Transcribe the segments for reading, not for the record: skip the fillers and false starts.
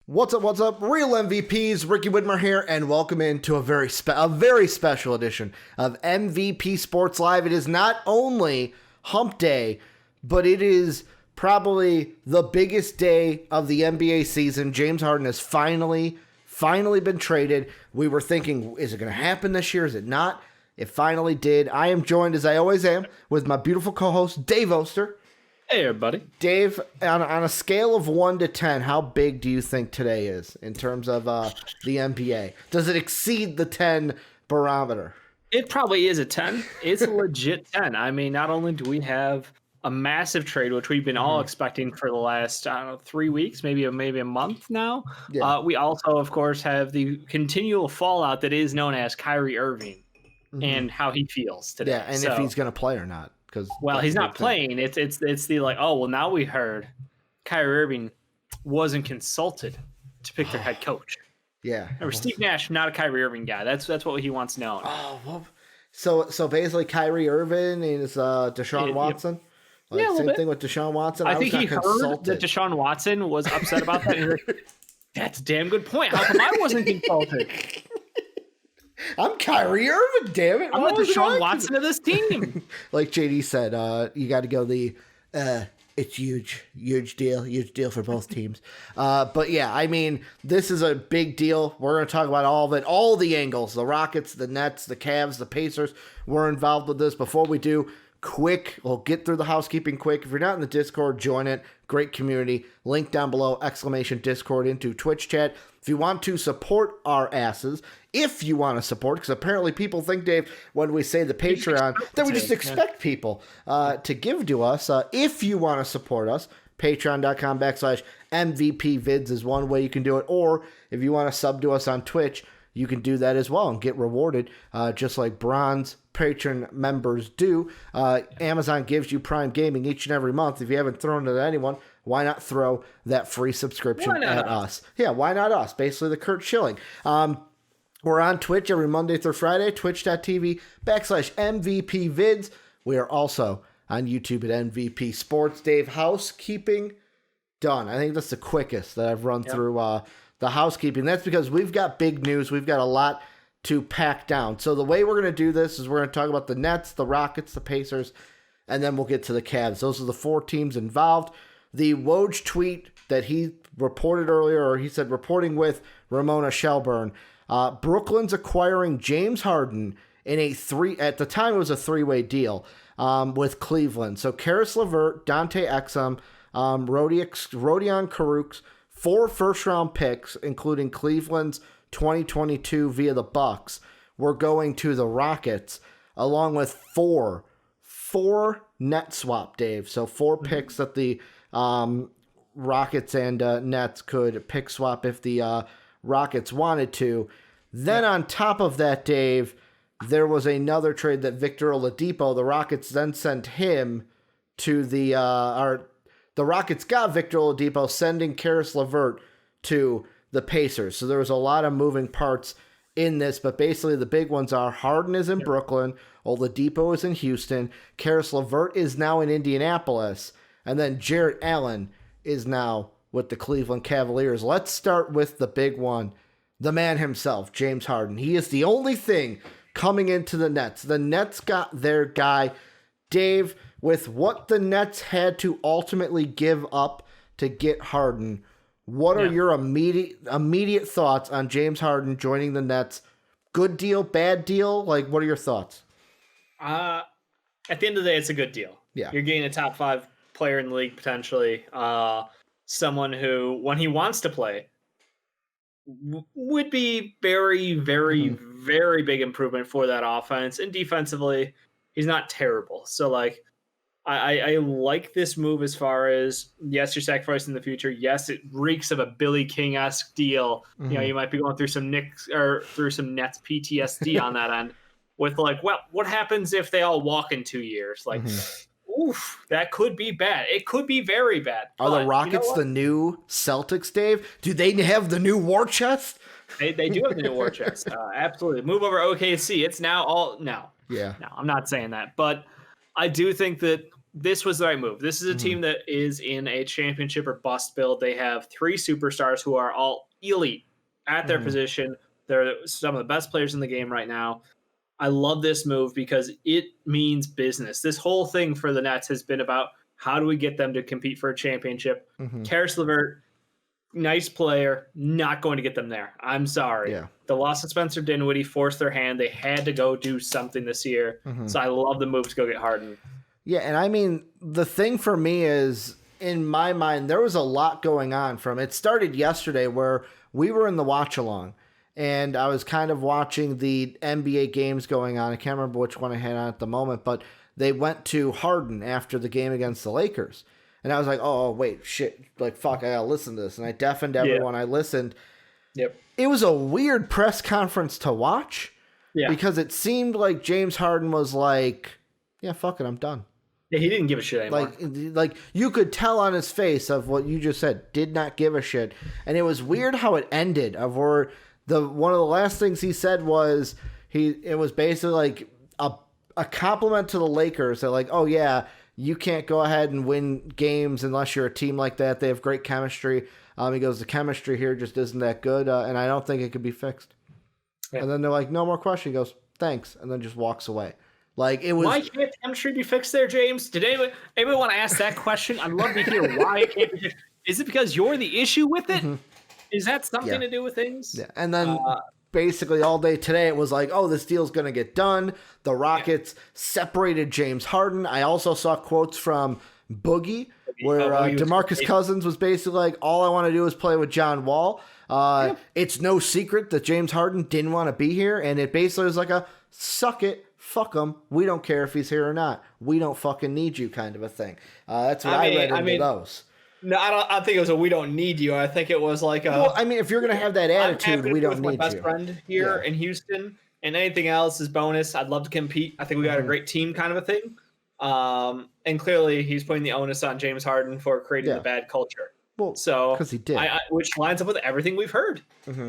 What's up? What's up? Real MVPs, Ricky Widmer here, and welcome into a very special edition of MVP Sports Live. It is not only Hump Day, but it is probably the biggest day of the NBA season. James Harden has finally been traded. We were thinking, is it going to happen this year? Is it not? It finally did. I am joined, as I always am, with my beautiful co-host, Dave Oster. Hey, everybody. Dave, on a scale of 1 to 10, how big do you think today is in terms of the NBA? Does it exceed the 10 barometer? It probably is a 10. It's a legit 10. I mean, not only do we have a massive trade, which we've been all expecting for the last, 3 weeks, maybe a month now. Yeah. We also, of course, have the continual fallout that is known as Kyrie Irving and how he feels today. Yeah, and if he's going to play or not. Well, he's not playing. It's the like, oh, well, now we heard Kyrie Irving wasn't consulted to pick their head coach. Yeah. Or Steve Nash, not a Kyrie Irving guy. That's what he wants known. Oh, well, so basically Kyrie Irving is Deshaun Watson? Like, yeah, same thing with Deshaun Watson. I think he heard that Deshaun Watson was upset about that. And he's like, that's a damn good point. How come I wasn't consulted? I'm Kyrie Irving, damn it. I'm the Deshaun Watson of this team. Like JD said, you got to go it's huge deal for both teams. But yeah, I mean, this is a big deal. We're going to talk about all of it, all the angles, the Rockets, the Nets, the Cavs, the Pacers. We're involved with this. Before we do, we'll get through the housekeeping quick. If you're not in the Discord, join it. Great community. Link down below, !Discord into Twitch chat. If you want to support our asses, because apparently people think, Dave, when we say the Patreon, that we just expect people to give to us. If you want to support us, patreon.com/MVPvids is one way you can do it. Or if you want to sub to us on Twitch, you can do that as well and get rewarded just like bronze patron members do. Amazon gives you Prime Gaming each and every month. If you haven't thrown it at anyone, why not throw that free subscription at us? Yeah, why not us? Basically the Kurt Schilling. We're on Twitch every Monday through Friday, twitch.tv/MVPvids. We are also on YouTube at MVP Sports. Dave, housekeeping done. I think that's the quickest that I've run through the housekeeping. That's because we've got big news. We've got a lot to pack down. So the way we're going to do this is we're going to talk about the Nets, the Rockets, the Pacers, and then we'll get to the Cavs. Those are the 4 teams involved. The Woj tweet that he reported earlier, or he said reporting with Ramona Shelburne, Brooklyn's acquiring James Harden in at the time it was a 3-way deal with Cleveland. So Caris, LeVert, Dante Exum, Rodion Karuk, 4 first-round picks, including Cleveland's 2022 via the Bucks, were going to the Rockets, along with 4 net swap, Dave. So 4 picks that the Rockets and Nets could pick swap if the Rockets wanted to. Then on top of that, Dave, there was another trade that Victor Oladipo, the Rockets then sent him to the Rockets got Victor Oladipo, sending Caris LeVert to the Pacers. So there was a lot of moving parts in this, but basically the big ones are Harden is in Brooklyn, Oladipo is in Houston, Caris LeVert is now in Indianapolis, and then Jarrett Allen is now with the Cleveland Cavaliers. Let's start with the big one, the man himself, James Harden. He is the only thing coming into the Nets. The Nets got their guy. Dave, with what the Nets had to ultimately give up to get Harden, what are your immediate thoughts on James Harden joining the Nets? Good deal, bad deal? Like, what are your thoughts? At the end of the day, it's a good deal. Yeah. You're getting a top 5 player in the league, potentially. Someone who, when he wants to play, would be very, very, very big improvement for that offense. And defensively, he's not terrible. So, like, I like this move as far as, yes, you're sacrificing the future. Yes, it reeks of a Billy King-esque deal. You know, you might be going through some Nets PTSD on that end with, like, well, what happens if they all walk in 2 years? Like, oof, that could be bad. It could be very bad. Are the Rockets the new Celtics, Dave? Do they have the new war chest? They do have the new war chest. Absolutely. Move over OKC. It's now all... No. Yeah. No, I'm not saying that. But I do think that this was the right move. This is a team that is in a championship or bust build. They have 3 superstars who are all elite at their position. They're some of the best players in the game right now. I love this move because it means business. This whole thing for the Nets has been about how do we get them to compete for a championship. Caris LeVert, nice player, not going to get them there. I'm sorry. Yeah. The loss of Spencer Dinwiddie forced their hand. They had to go do something this year. So I love the move to go get Harden. Yeah, and I mean, the thing for me is, in my mind, there was a lot going on from it. Started yesterday where we were in the watch-along, and I was kind of watching the NBA games going on. I can't remember which one I had on at the moment, but they went to Harden after the game against the Lakers. And I was like, oh, wait, shit, like, fuck, I gotta listen to this. And I deafened everyone. I listened. Yep. It was a weird press conference to watch because it seemed like James Harden was like, yeah, fuck it, I'm done. Yeah, he didn't give a shit anymore. Like you could tell on his face of what you just said, did not give a shit. And it was weird how it ended. Of where one of the last things he said was it was basically like a compliment to the Lakers. They're like, oh yeah, you can't go ahead and win games unless you're a team like that. They have great chemistry. He goes, the chemistry here just isn't that good, and I don't think it could be fixed. Yeah. And then they're like, no more question. He goes, thanks, and then just walks away. Like it was. Why can't chemistry be fixed there, James? Did anyone want to ask that question? I'd love to hear why it can't be fixed. Is it because you're the issue with it? Is that something to do with things? Yeah, and then basically all day today it was like, oh, this deal's gonna get done. The Rockets separated James Harden. I also saw quotes from Boogie where DeMarcus Cousins was basically like, all I want to do is play with John Wall. It's no secret that James Harden didn't want to be here, and it basically was like a suck it. Fuck him. We don't care if he's here or not. We don't fucking need you kind of a thing. That's what I read into those. No, I don't think it was a we don't need you. I think it was like a... Well, I mean, if you're going to have that attitude, we don't need you. My best friend here in Houston, and anything else is bonus. I'd love to compete. I think we got a great team kind of a thing. And clearly he's putting the onus on James Harden for creating the bad culture. Well, so because he did, which lines up with everything we've heard.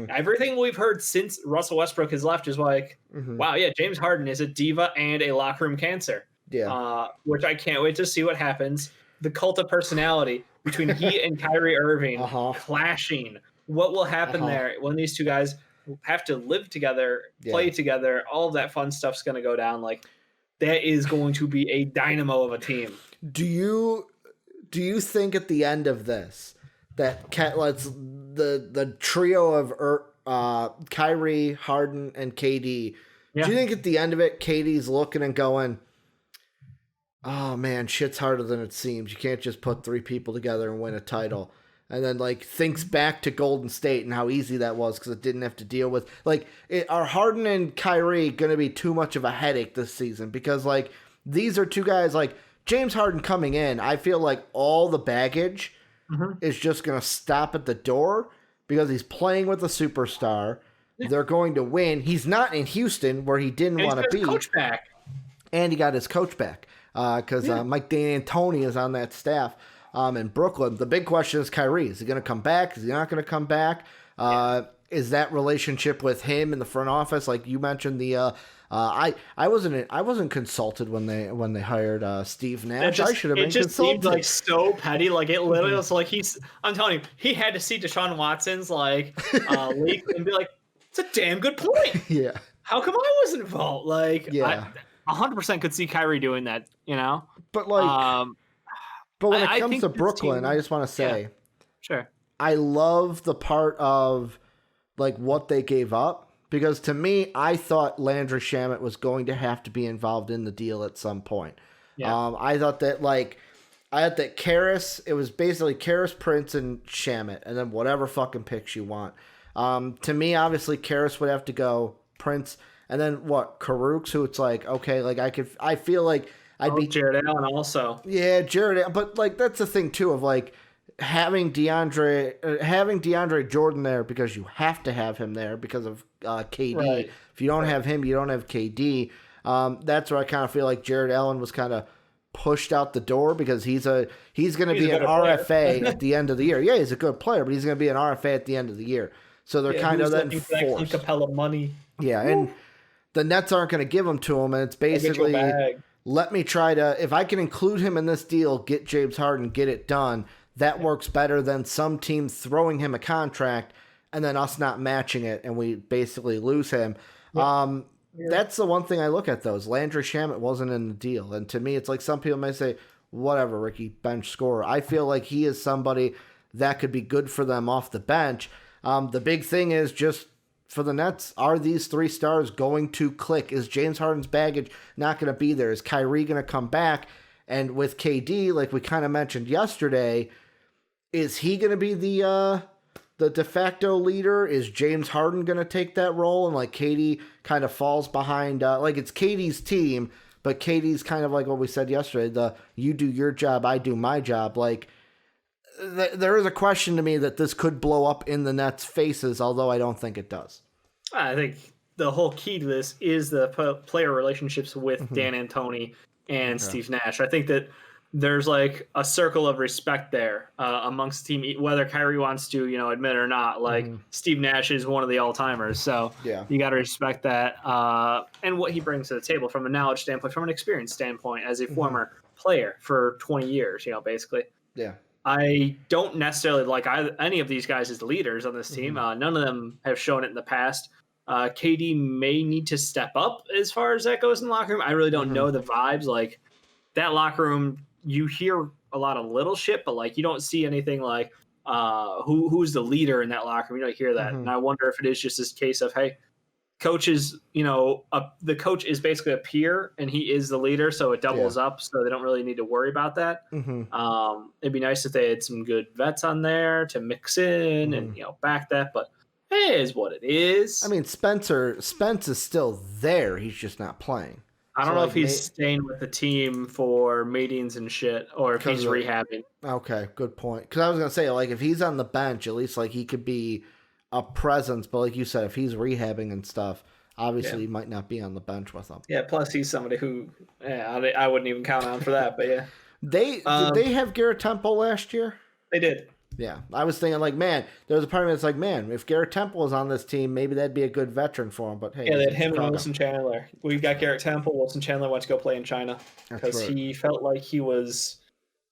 Everything we've heard since Russell Westbrook has left is like, wow, yeah, James Harden is a diva and a locker room cancer. Yeah, which I can't wait to see what happens. The cult of personality between he and Kyrie Irving clashing. What will happen there when these two guys have to live together, play together? All of that fun stuff's going to go down. Like that is going to be a dynamo of a team. Do you think at the end of this that the trio of Kyrie, Harden, and KD, do you think at the end of it, KD's looking and going, oh man, shit's harder than it seems. You can't just put 3 people together and win a title. And then like thinks back to Golden State and how easy that was because it didn't have to deal with are Harden and Kyrie going to be too much of a headache this season? Because like these are 2 guys like James Harden coming in, I feel like all the baggage is just going to stop at the door because he's playing with a superstar. They're going to win. He's not in Houston where he didn't want to be. Coach back. And he got his coach back because Mike D'Antoni is on that staff in Brooklyn. The big question is Kyrie. Is he going to come back? Is he not going to come back? Is that relationship with him in the front office? Like you mentioned I wasn't consulted when they hired Steve Nash. I should have been consulted. It just seemed like so petty. Like it literally was like I'm telling you, he had to see Deshaun Watson's leak and be like, it's a damn good point. Yeah. How come I wasn't involved? Like, I 100% could see Kyrie doing that. You know. But like, but when it comes to Brooklyn, I just want to say, sure, I love the part of like what they gave up. Because to me, I thought Landry Shamet was going to have to be involved in the deal at some point. Yeah. I thought that Caris, it was basically Caris, Prince, and Shamet, and then whatever fucking picks you want. To me, obviously, Caris would have to go, Prince, and then what, Karooks, who it's like, okay, like I feel like I'd be... Jarrett Allen also. Yeah, Jarrett, but like that's the thing too of like, having DeAndre Jordan there because you have to have him there because of KD. Right. If you don't have him, you don't have KD. That's where I kind of feel like Jarrett Allen was kind of pushed out the door because he's going to be an RFA at the end of the year. Yeah, he's a good player, but he's going to be an RFA at the end of the year. So they're kind of then forced. Capella money. Yeah, and the Nets aren't going to give him to him, and it's basically let me try to, if I can include him in this deal, get James Harden, get it done. That works better than some team throwing him a contract and then us not matching it and we basically lose him. Yeah. That's the one thing I look at, though, is Landry Shamet wasn't in the deal. And to me, it's like some people may say, whatever, Ricky, bench scorer. I feel like he is somebody that could be good for them off the bench. The big thing is just for the Nets, are these 3 stars going to click? Is James Harden's baggage not going to be there? Is Kyrie going to come back? And with KD, like we kind of mentioned yesterday, is he going to be the de facto leader? Is James Harden going to take that role? And like KD kind of falls behind, like it's KD's team, but KD's kind of like what we said yesterday, you do your job, I do my job. Like there is a question to me that this could blow up in the Nets' faces, although I don't think it does. I think the whole key to this is the player relationships with Dan Antoni and Steve Nash. I think that there's like a circle of respect there amongst the team, whether Kyrie wants to, admit it or not. Like Steve Nash is one of the all-timers, so you got to respect that and what he brings to the table from a knowledge standpoint, from an experience standpoint, as a former player for 20 years, basically. Yeah. I don't necessarily like any of these guys as leaders on this team. None of them have shown it in the past. KD may need to step up as far as that goes in the locker room. I really don't know the vibes. Like that locker room, you hear a lot of little shit, but like you don't see anything like who's the leader in that locker room. You don't hear that. And I wonder if it is just this case of, hey, coach is, the coach is basically a peer and he is the leader, so it doubles up, so they don't really need to worry about that. It'd be nice if they had some good vets on there to mix in and back that, but it is what it is. I mean, Spence is still there, he's just not playing. I don't know if he's staying with the team for meetings and shit, or if he's rehabbing. Okay, good point. Because I was gonna say, like, if he's on the bench, at least like he could be a presence. But like you said, if he's rehabbing and stuff, obviously he might not be on the bench with them. Yeah. Plus, he's somebody who, I wouldn't even count on for that. But yeah, did they have Garrett Temple last year? They did. Yeah, I was thinking like, man, there was a part of me that's like, man, if Garrett Temple was on this team, maybe that'd be a good veteran for him. But hey, they had him and Wilson Chandler. We've got Garrett Temple. Wilson Chandler went to go play in China because he felt like he was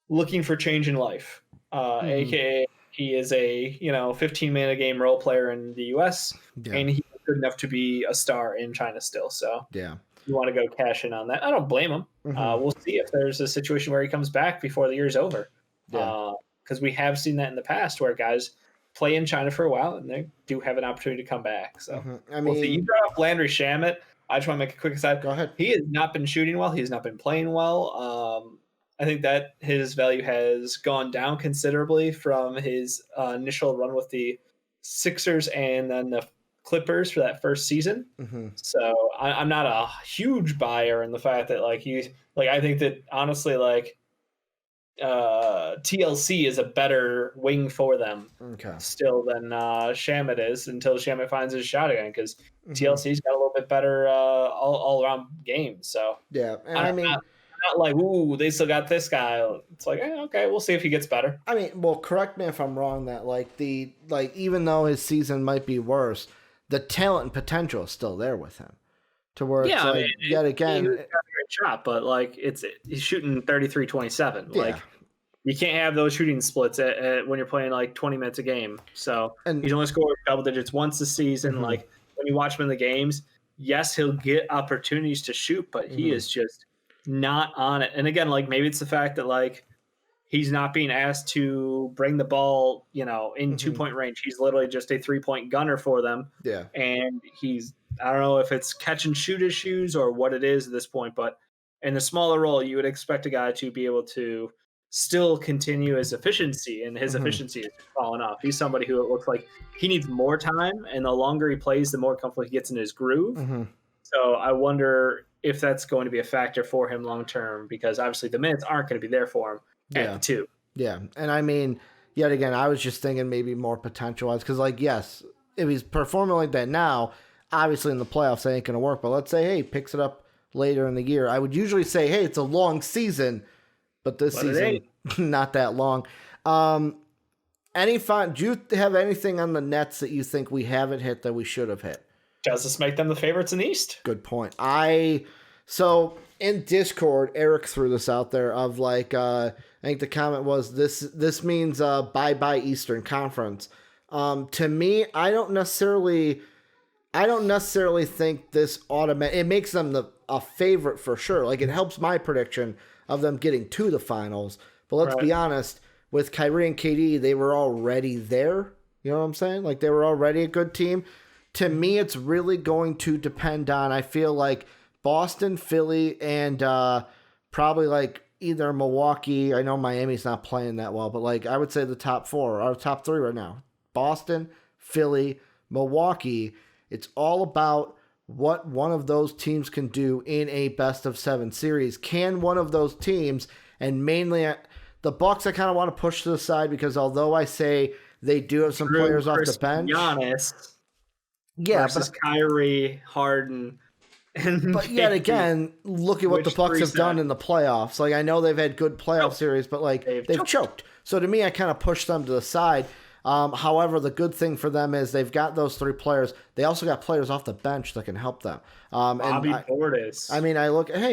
looking for change in life. AKA, he is a 15-minute a game role player in the U.S. and he's good enough to be a star in China still. So you want to go cash in on that. I don't blame him. We'll see if there's a situation where he comes back before the year's over. Because we have seen that in the past where guys play in China for a while and they do have an opportunity to come back. So I mean, you brought up Landry Shamet. I just want to make a quick aside. Go ahead. He has not been shooting well. He has not been playing well. I think that his value has gone down considerably from his initial run with the Sixers and then the Clippers for that first season. So I'm not a huge buyer in the fact that I think that honestly TLC is a better wing for them still than Shamet is until Shamet finds his shot again, because TLC's got a little bit better all around game. So and I mean, not like, ooh, they still got this guy. It's like, okay, we'll see if he gets better. I mean, well, correct me if I'm wrong, that even though his season might be worse, the talent and potential is still there with him. To where it's yet again, he's got a great shot, but he's shooting 33-27. Like you can't have those shooting splits when you're playing 20 minutes a game. So he's only scored double digits once this season. Like when you watch him in the games, yes, he'll get opportunities to shoot, but he is just not on it. And again, maybe it's the fact that he's not being asked to bring the ball, in 2-point range. He's literally just a 3-point gunner for them. Yeah. And I don't know if it's catch and shoot issues or what it is at this point, but in the smaller role, you would expect a guy to be able to still continue his efficiency, and his efficiency is falling off. He's somebody who it looks like he needs more time, and the longer he plays, the more comfortable he gets in his groove. So I wonder if that's going to be a factor for him long term, because obviously the minutes aren't going to be there for him at the 2. Yeah, and I mean, yet again, I was just thinking maybe more potential-wise, because yes, if he's performing like that now, obviously in the playoffs that ain't going to work, but let's say, hey, picks it up later in the year. I would usually say, hey, it's a long season, but this season, not that long. Do you have anything on the Nets that you think we haven't hit that we should have hit? Does this make them the favorites in the East? Good point. So in Discord, Eric threw this out there of like, I think the comment was this means bye bye Eastern Conference. To me, I don't necessarily think this it makes them a favorite for sure. Like it helps my prediction of them getting to the finals. But let's be honest, with Kyrie and KD, they were already there. You know what I'm saying? Like they were already a good team. To me, it's really going to depend on, I feel like, Boston, Philly, and probably like either Milwaukee. I know Miami's not playing that well, but like I would say the top 4 or top 3 right now. Boston, Philly, Milwaukee. It's all about what one of those teams can do in a best of 7 series. Can one of those teams, and mainly the Bucks, I kind of want to push to the side because although I say they do have some players off the bench, Giannis, versus Kyrie, Harden. But yet again, look at what the Bucks have done in the playoffs. Like I know they've had good playoff series, but like they've choked. So to me, I kind of push them to the side. However, the good thing for them is they've got those 3 players. They also got players off the bench that can help them. Bobby Portis. I mean,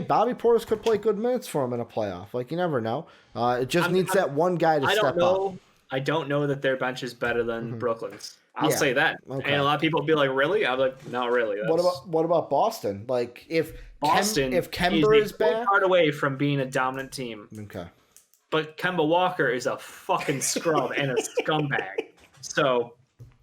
Bobby Portis could play good minutes for him in a playoff. Like you never know. It just needs that one guy to step up. I don't know that their bench is better than Brooklyn's. I'll say that. Okay. And a lot of people will be like, really? I'm like, not really. What about Boston? Like if Kemba is back, far away from being a dominant team. Okay. But Kemba Walker is a fucking scrub and a scumbag. So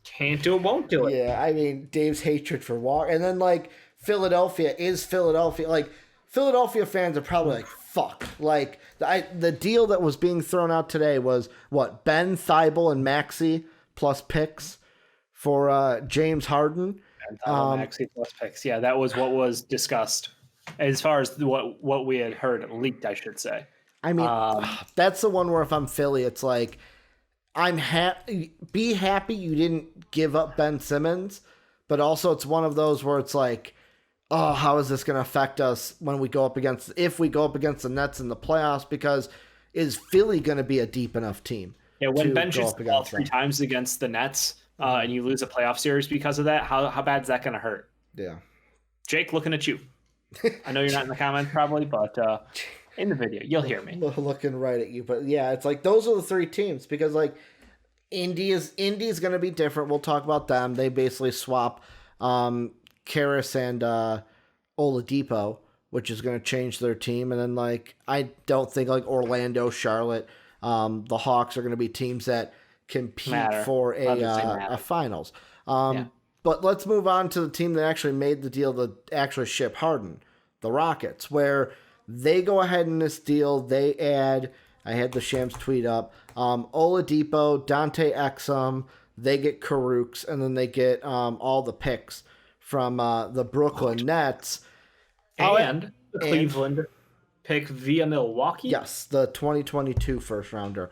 can't do it, won't do it. Yeah, I mean Dave's hatred for Walker, and then like Philadelphia. Like Philadelphia fans are probably like, fuck. Like the deal that was being thrown out today was what, Ben Thibault and Maxey plus picks for James Harden. Maxey plus picks. Yeah, that was what was discussed as far as what we had heard, leaked, I should say. I mean, that's the one where if I'm Philly, it's like I'm be happy you didn't give up Ben Simmons, but also it's one of those where it's like, oh, how is this going to affect us when we go up against the Nets in the playoffs? Because is Philly going to be a deep enough team? Yeah, when Ben shoots the ball 3 times against the Nets and you lose a playoff series because of that, how bad is that going to hurt? Yeah. Jake, looking at you. I know you're not in the comments probably, but in the video, you'll hear me. Looking right at you. But yeah, it's like those are the 3 teams because like Indy's going to be different. We'll talk about them. They basically swap Caris and Oladipo, which is going to change their team. And then like I don't think like Orlando, Charlotte, the Hawks are going to be teams that compete for a finals. But let's move on to the team that actually made the deal to actually ship Harden, the Rockets, where they go ahead in this deal. They add, I had the Shams tweet up, Oladipo, Dante Exum, they get Karooks, and then they get all the picks from the Brooklyn Nets. And the Cleveland pick via Milwaukee? Yes, the 2022 first rounder.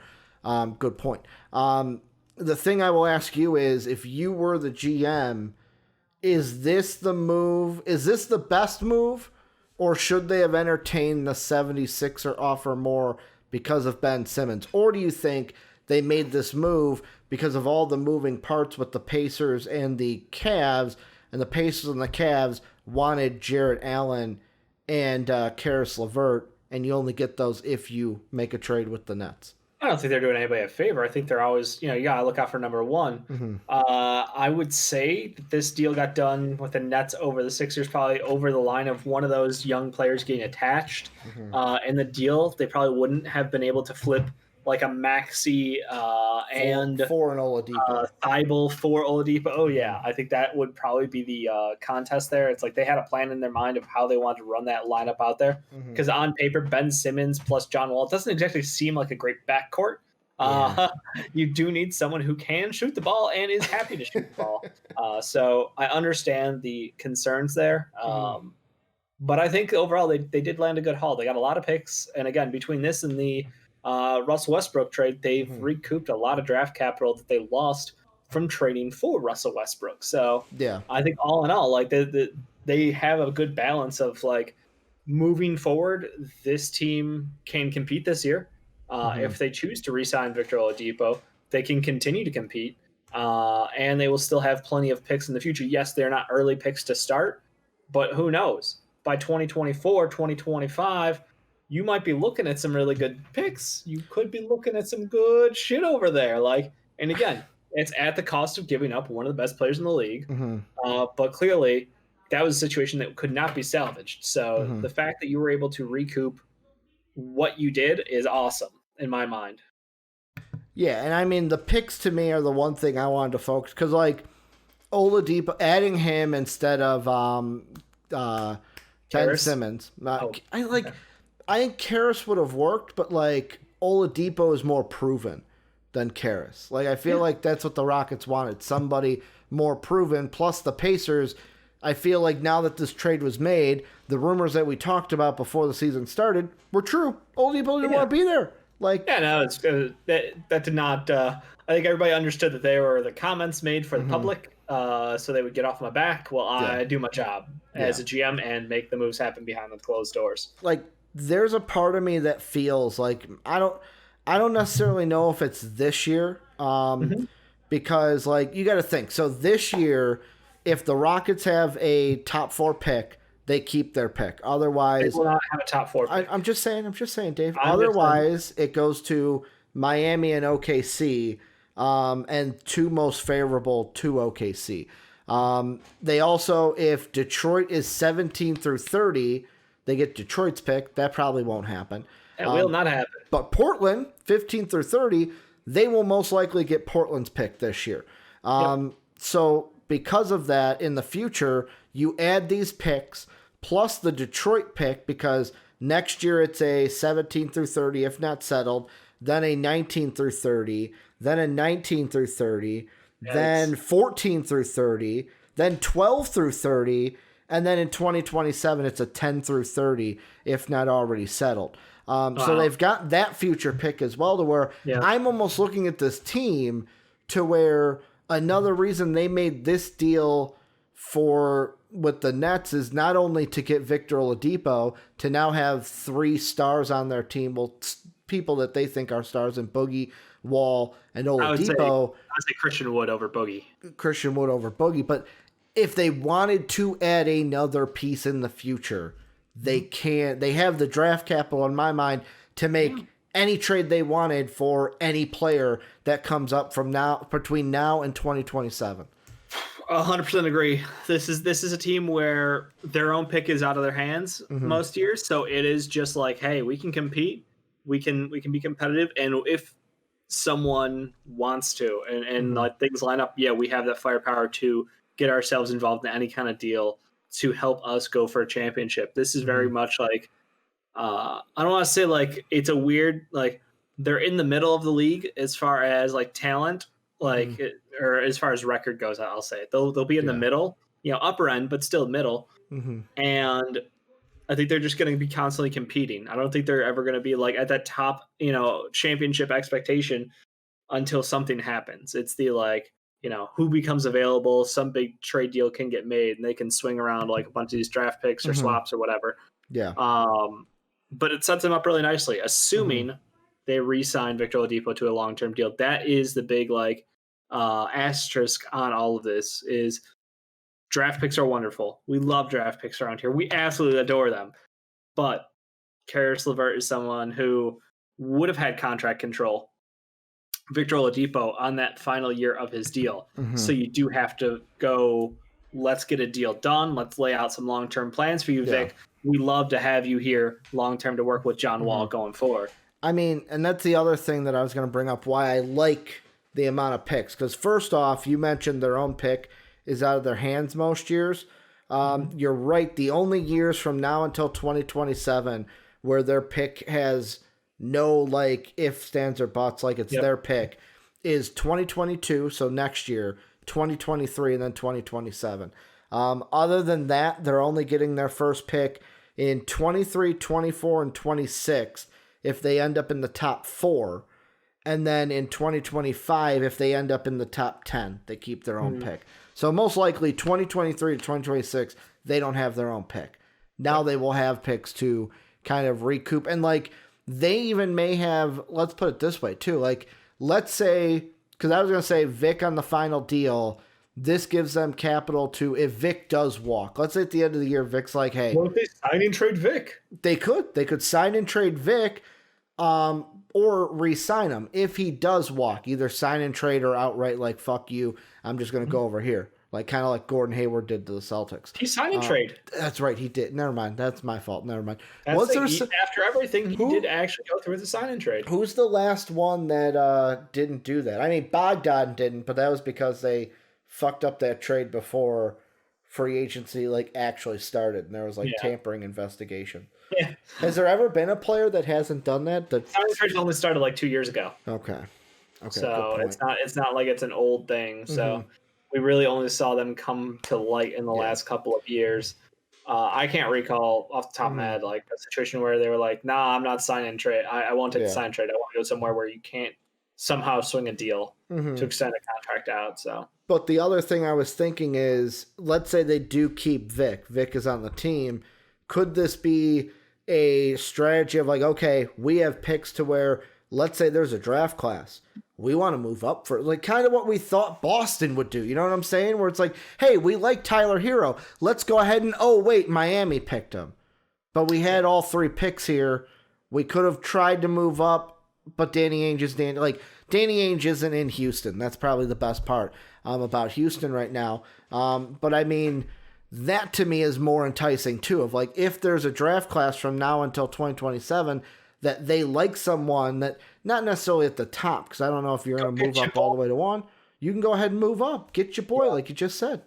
Good point. The thing I will ask you is, if you were the GM, is this the move? Is this the best move? Or should they have entertained the 76er offer more because of Ben Simmons? Or do you think they made this move because of all the moving parts with the Pacers and the Cavs, and the Pacers and the Cavs wanted Jarrett Allen and Caris LeVert, and you only get those if you make a trade with the Nets? I don't think they're doing anybody a favor. I think they're always, you got to look out for number one. Mm-hmm. I would say that this deal got done with the Nets over the Sixers, probably over the line of one of those young players getting attached. Mm-hmm. In the deal, they probably wouldn't have been able to flip like a Maxey and for an Oladipo. Thibault for Oladipo. Oh, yeah. I think that would probably be the contest there. It's like they had a plan in their mind of how they wanted to run that lineup out there. Because on paper, Ben Simmons plus John Wall doesn't exactly seem like a great backcourt. You do need someone who can shoot the ball and is happy to shoot the ball. So I understand the concerns there. But I think overall they did land a good haul. They got a lot of picks. And again, between this and the Russell Westbrook trade, they've recouped a lot of draft capital that they lost from trading for Russell Westbrook. So yeah, I think all in all, like they have a good balance of like moving forward. This team can compete this year. If they choose to re-sign Victor Oladipo, they can continue to compete, and they will still have plenty of picks in the future. Yes, they're not early picks to start, but who knows? by 2024, 2025, you might be looking at some really good picks. You could be looking at some good shit over there. Like, and again, it's at the cost of giving up one of the best players in the league. But clearly, that was a situation that could not be salvaged. So the fact that you were able to recoup what you did is awesome in my mind. Yeah, and I mean, the picks to me are the one thing I wanted to focus, because, like, Oladipo, adding him instead of Ben Simmons. I think Caris would have worked, but, like, Oladipo is more proven than Caris. Like, I feel like that's what the Rockets wanted, somebody more proven. Plus, the Pacers, I feel like now that this trade was made, the rumors that we talked about before the season started were true. Oladipo didn't want to be there. Like, yeah, no, it's that did not. I think everybody understood that they were the comments made for the public, so they would get off my back while I do my job as a GM and make the moves happen behind the closed doors. Like, there's a part of me that feels like I don't necessarily know if it's this year, because, like, you got to think. So this year, if the Rockets have a top 4 pick, they keep their pick. Otherwise, they will not have a top 4 pick. I'm just saying, Dave. Otherwise, it goes to Miami and OKC, and 2 most favorable to OKC. They also, if Detroit is 17 through 30, they get Detroit's pick. That probably won't happen. It will not happen. But Portland, 15 through 30, they will most likely get Portland's pick this year. So because of that, in the future, you add these picks plus the Detroit pick, because next year it's a 17 through 30, if not settled, then a 19 through 30, then a 19 through 30, then 14 through 30, then 12 through 30, and then in 2027 it's a 10 through 30, if not already settled. So they've got that future pick as well, to where I'm almost looking at this team to where another reason they made this deal with the Nets is not only to get Victor Oladipo, to now have 3 stars on their team, well, people that they think are stars, in Boogie, Wall, and Oladipo. I would say Christian Wood over Boogie. But if they wanted to add another piece in the future, they can. They have the draft capital, in my mind, to make any trade they wanted for any player that comes up between now and 2027. 100% agree. This is a team where their own pick is out of their hands most years, so it is just like, hey, we can compete, we can be competitive, and if someone wants to, and like things line up, we have that firepower to get ourselves involved in any kind of deal to help us go for a championship. This is very much like, I don't want to say like it's a weird, like, they're in the middle of the league as far as like talent, like or as far as record goes. I'll say they'll be in the middle, upper end, but still middle. And I think they're just going to be constantly competing. I don't think they're ever going to be like at that top, championship expectation until something happens. It's the like, who becomes available, some big trade deal can get made and they can swing around like a bunch of these draft picks or swaps or whatever. Yeah. But it sets them up really nicely, assuming they re-sign Victor Oladipo to a long-term deal. That is the big like asterisk on all of this. Is draft picks are wonderful. We love draft picks around here. We absolutely adore them. But Caris LeVert is someone who would have had contract control. Victor Oladipo on that final year of his deal. So you do have to go, let's get a deal done. Let's lay out some long-term plans for you, Vic. We love to have you here long-term to work with John Wall going forward. I mean, and that's the other thing that I was going to bring up, why I like the amount of picks. Because first off, you mentioned their own pick is out of their hands most years. You're right. The only years from now until 2027 where their pick has no like ifs, ands, or buts, like it's their pick, is 2022, so next year, 2023, and then 2027. Other than that, they're only getting their first pick in 23, 24, and 26 if they end up in the top 4. And then in 2025, if they end up in the top 10, they keep their own pick. So most likely 2023 to 2026, they don't have their own pick. Now they will have picks to kind of recoup. And like they even may have, let's put it this way too, like let's say, because I was going to say Vic on the final deal, this gives them capital to, if Vic does walk, let's say at the end of the year, Vic's like, hey. What if they sign and trade Vic? They could sign and trade Vic, or re-sign him. If he does walk, either sign and trade or outright like, fuck you, I'm just going to go over here. Like, kind of like Gordon Hayward did to the Celtics. He signed and trade. That's right, he did. Never mind, that's my fault. Never mind. After everything, he did actually go through the sign and trade. Who's the last one that didn't do that? I mean, Bogdan didn't, but that was because they fucked up that trade before free agency like actually started, and there was like tampering investigation. Yeah. Has there ever been a player that hasn't done that? Sign and trade only started like 2 years ago. Okay. So it's not like it's an old thing. So we really only saw them come to light in the last couple of years. I can't recall off the top of my head like a situation where they were like, "Nah, I'm not signing trade. I won't take the sign trade. I want to go somewhere where you can't somehow swing a deal to extend a contract out." So. But the other thing I was thinking is, let's say they do keep Vic. Vic is on the team. Could this be a strategy of like, okay, we have picks to where, let's say there's a draft class. We want to move up for, like, kind of what we thought Boston would do. You know what I'm saying? Where it's like, hey, we like Tyler Hero. Let's go ahead and, oh, wait, Miami picked him. But we had all 3 picks here. We could have tried to move up, but Danny Ainge isn't in Houston. That's probably the best part about Houston right now. But I mean, that to me is more enticing too, of like, if there's a draft class from now until 2027 that they like someone that not necessarily at the top, because I don't know if you're going to move up all the way to 1, you can go ahead and move up, get your boy, like you just said.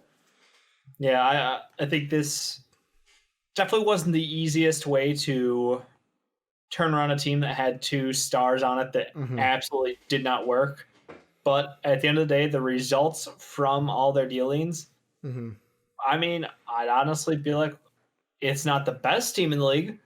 Yeah, I think this definitely wasn't the easiest way to turn around a team that had 2 stars on it that absolutely did not work. But at the end of the day, the results from all their dealings, I mean, I'd honestly be like, it's not the best team in the league,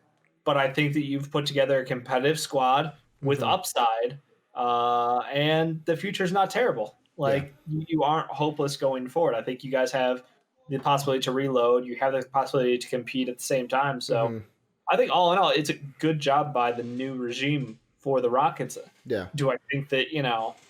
but I think that you've put together a competitive squad with upside, and the future's not terrible. Like, you aren't hopeless going forward. I think you guys have the possibility to reload. You have the possibility to compete at the same time. So I think all in all, it's a good job by the new regime for the Rockets. Yeah. Do I think that,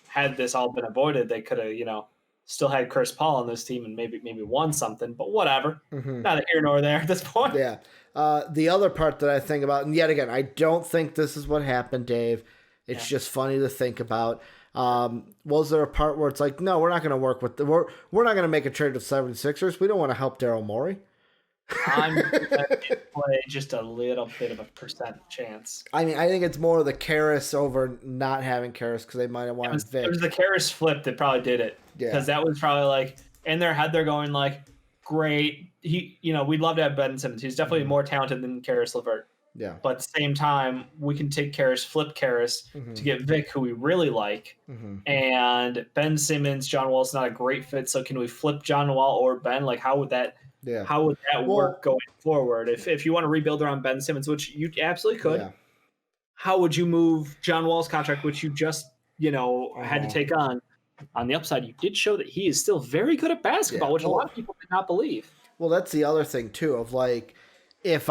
had this all been avoided, they could have, still had Chris Paul on this team and maybe won something, but whatever. Not here nor there at this point. Yeah. The other part that I think about, and yet again, I don't think this is what happened, Dave. It's just funny to think about. Was there a part where it's like, no, we're not going to work with we're not going to make a trade with 76ers. We don't want to help Daryl Morey. I'm going to play just a little bit of a percent chance. I mean, I think it's more of the Caris over not having Caris because they might have wanted Vic. It was the Caris flip that probably did it. Yeah. Because that was probably like, in their head, they're going like, great. We'd love to have Ben Simmons. He's definitely more talented than Caris LeVert. Yeah. But at the same time, we can take Caris, flip Caris to get Vic, who we really like. And Ben Simmons, John Wall's not a great fit. So can we flip John Wall or Ben? Like, how would that work going forward? If you want to rebuild around Ben Simmons, which you absolutely could, how would you move John Wall's contract, which you just, had to take on? On the upside, you did show that he is still very good at basketball, which a lot of people did not believe. Well, that's the other thing, too, of like, if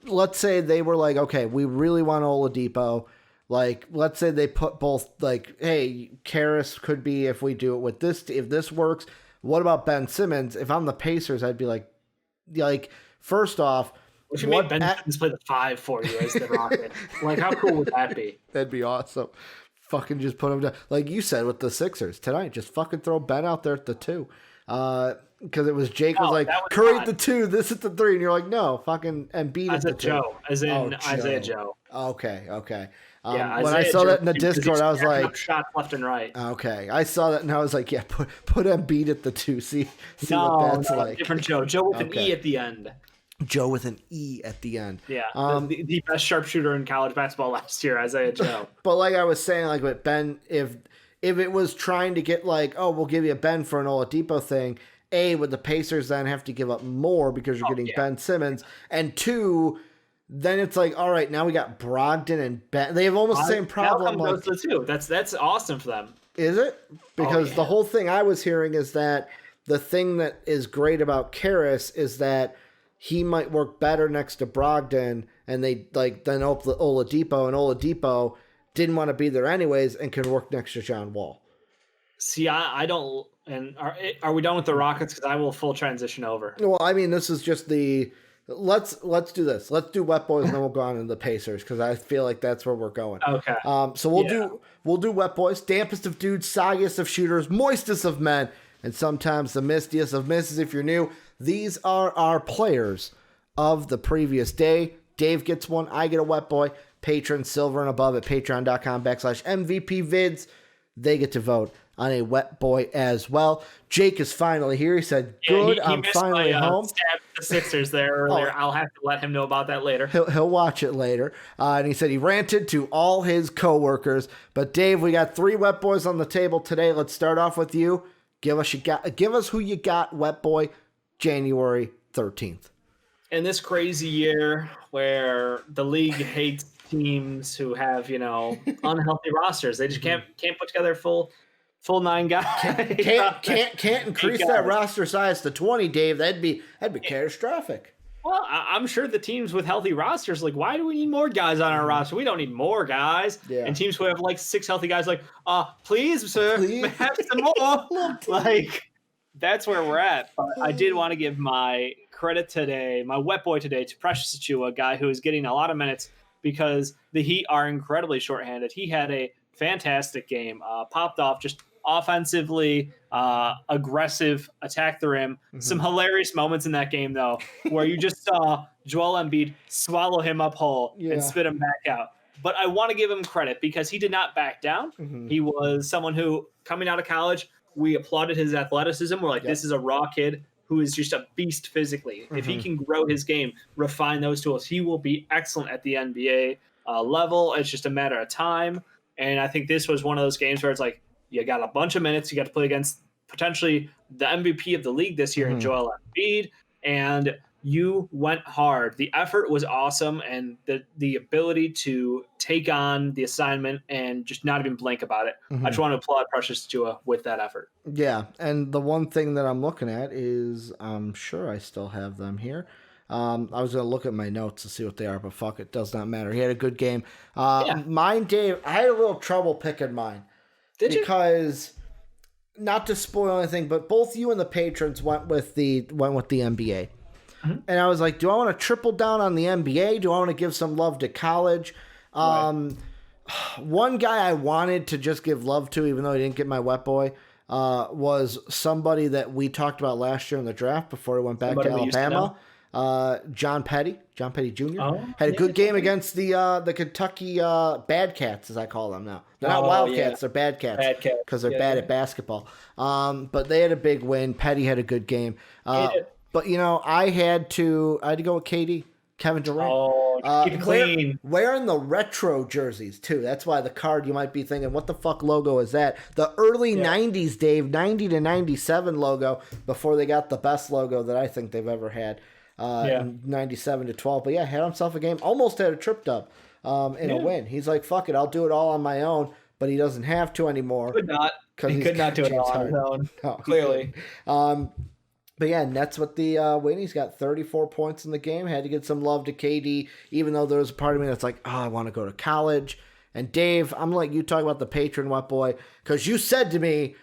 let's say they were like, okay, we really want Oladipo. Like, let's say they put both, like, hey, Caris could be if we do it with this, if this works. What about Ben Simmons? If I'm the Pacers, I'd be like, first off, what you made Ben Simmons play the 5 for you as the Rocket? Like, how cool would that be? That'd be awesome. Fucking just put him down. Like you said with the Sixers tonight, just fucking throw Ben out there at the 2. Because it was Jake was like, Curry at the 2, this at the 3. And you're like, no, fucking Embiid at the 2. Joe, as in Isaiah Joe. Okay. When I saw that in the Discord, I was like, shots left and right. Okay. I saw that and I was like, yeah, put Embiid at the 2. See what that's like. Different Joe. Joe with an E at the end. Joe with an E at the end. Yeah. The best sharpshooter in college basketball last year, Isaiah Joe. But like I was saying, like with Ben, if it was trying to get like, oh, we'll give you a Ben for an Oladipo thing, would the Pacers then have to give up more because you're getting Ben Simmons? And 2, then it's like, all right, now we got Brogdon and Ben. They have almost the same problem. Like, those 2. That's awesome for them. Is it? Because the whole thing I was hearing is that the thing that is great about Caris is that he might work better next to Brogdon, and they then Oladipo, and Oladipo didn't want to be there anyways and can work next to John Wall. See, I don't. And are we done with the Rockets? Because I will full transition over. Well, I mean, this is just the let's do this. Let's do Wet Boys, and then we'll go on to the Pacers because I feel like that's where we're going. Okay. So we'll do Wet Boys, dampest of dudes, soggiest of shooters, moistest of men, and sometimes the mistiest of misses. If you're new, these are our players of the previous day. Dave gets one. I get a Wet Boy. Patron silver and above at patreon.com/MVP-vids. They get to vote on a Wet Boy as well. Jake is finally here. He said, good, I'm finally home. Stabbed the Sixers there earlier. I'll have to let him know about that later. He'll watch it later. And he said he ranted to all his coworkers. But Dave, we got 3 Wet Boys on the table today. Let's start off with you. Give us who you got, Wet Boy, January 13th. In this crazy year where the league hates teams who have, unhealthy rosters, they just can't put together full 9 guys. Can't increase that roster size to 20, Dave. That'd be catastrophic. Well, I'm sure the teams with healthy rosters, like, why do we need more guys on our roster? We don't need more guys. Yeah. And teams who have like 6 healthy guys, like, please, sir, have some more. Like, that's where we're at. But I did want to give my credit today, my Wet Boy today, to Precious Achiuwa, a guy who is getting a lot of minutes because the Heat are incredibly shorthanded. He had a fantastic game, popped off just offensively, aggressive, attack the rim. Mm-hmm. Some hilarious moments in that game, though, where you just saw Joel Embiid swallow him up whole and spit him back out. But I want to give him credit because he did not back down. Mm-hmm. He was someone who, coming out of college, we applauded his athleticism. We're like, this is a raw kid who is just a beast physically. Mm-hmm. If he can grow his game, refine those tools, he will be excellent at the NBA level. It's just a matter of time. And I think this was one of those games where it's like, you got a bunch of minutes. You got to play against potentially the MVP of the league this year in Joel Embiid, and you went hard. The effort was awesome, and the ability to take on the assignment and just not even blink about it. Mm-hmm. I just want to applaud Precious Achiuwa with that effort. Yeah, and the one thing that I'm looking at is I'm sure I still have them here. I was going to look at my notes to see what they are, but fuck it, does not matter. He had a good game. Mine, Dave, I had a little trouble picking mine. Because, not to spoil anything, but both you and the patrons went with the NBA. Mm-hmm. And I was like, do I want to triple down on the NBA? Do I want to give some love to college? Right. One guy I wanted to just give love to, even though he didn't get my Wet Boy, was somebody that we talked about last year in the draft before he went back to Alabama. John Petty Jr. Had a good game against the Kentucky Bad Cats, as I call them now. They're not Wildcats, they're Bad Cats because they're bad at basketball. But they had a big win. Petty had a good game. But I had to go with KD, Kevin Durant. Keep it clean. Wearing the retro jerseys too. That's why the card, you might be thinking, what the fuck logo is that? The early 90s, Dave, 90 to 97 logo before they got the best logo that I think they've ever had. 97 to 12. But had himself a game. Almost had a trip dub in a win. He's like, fuck it, I'll do it all on my own. But he doesn't have to anymore. He could not do it all on his own. No, clearly. But Nets with the win. He's got 34 points in the game. Had to get some love to KD, even though there was a part of me that's like, I want to go to college. And Dave, I'm like you talk about the patron Wet Boy, because you said to me,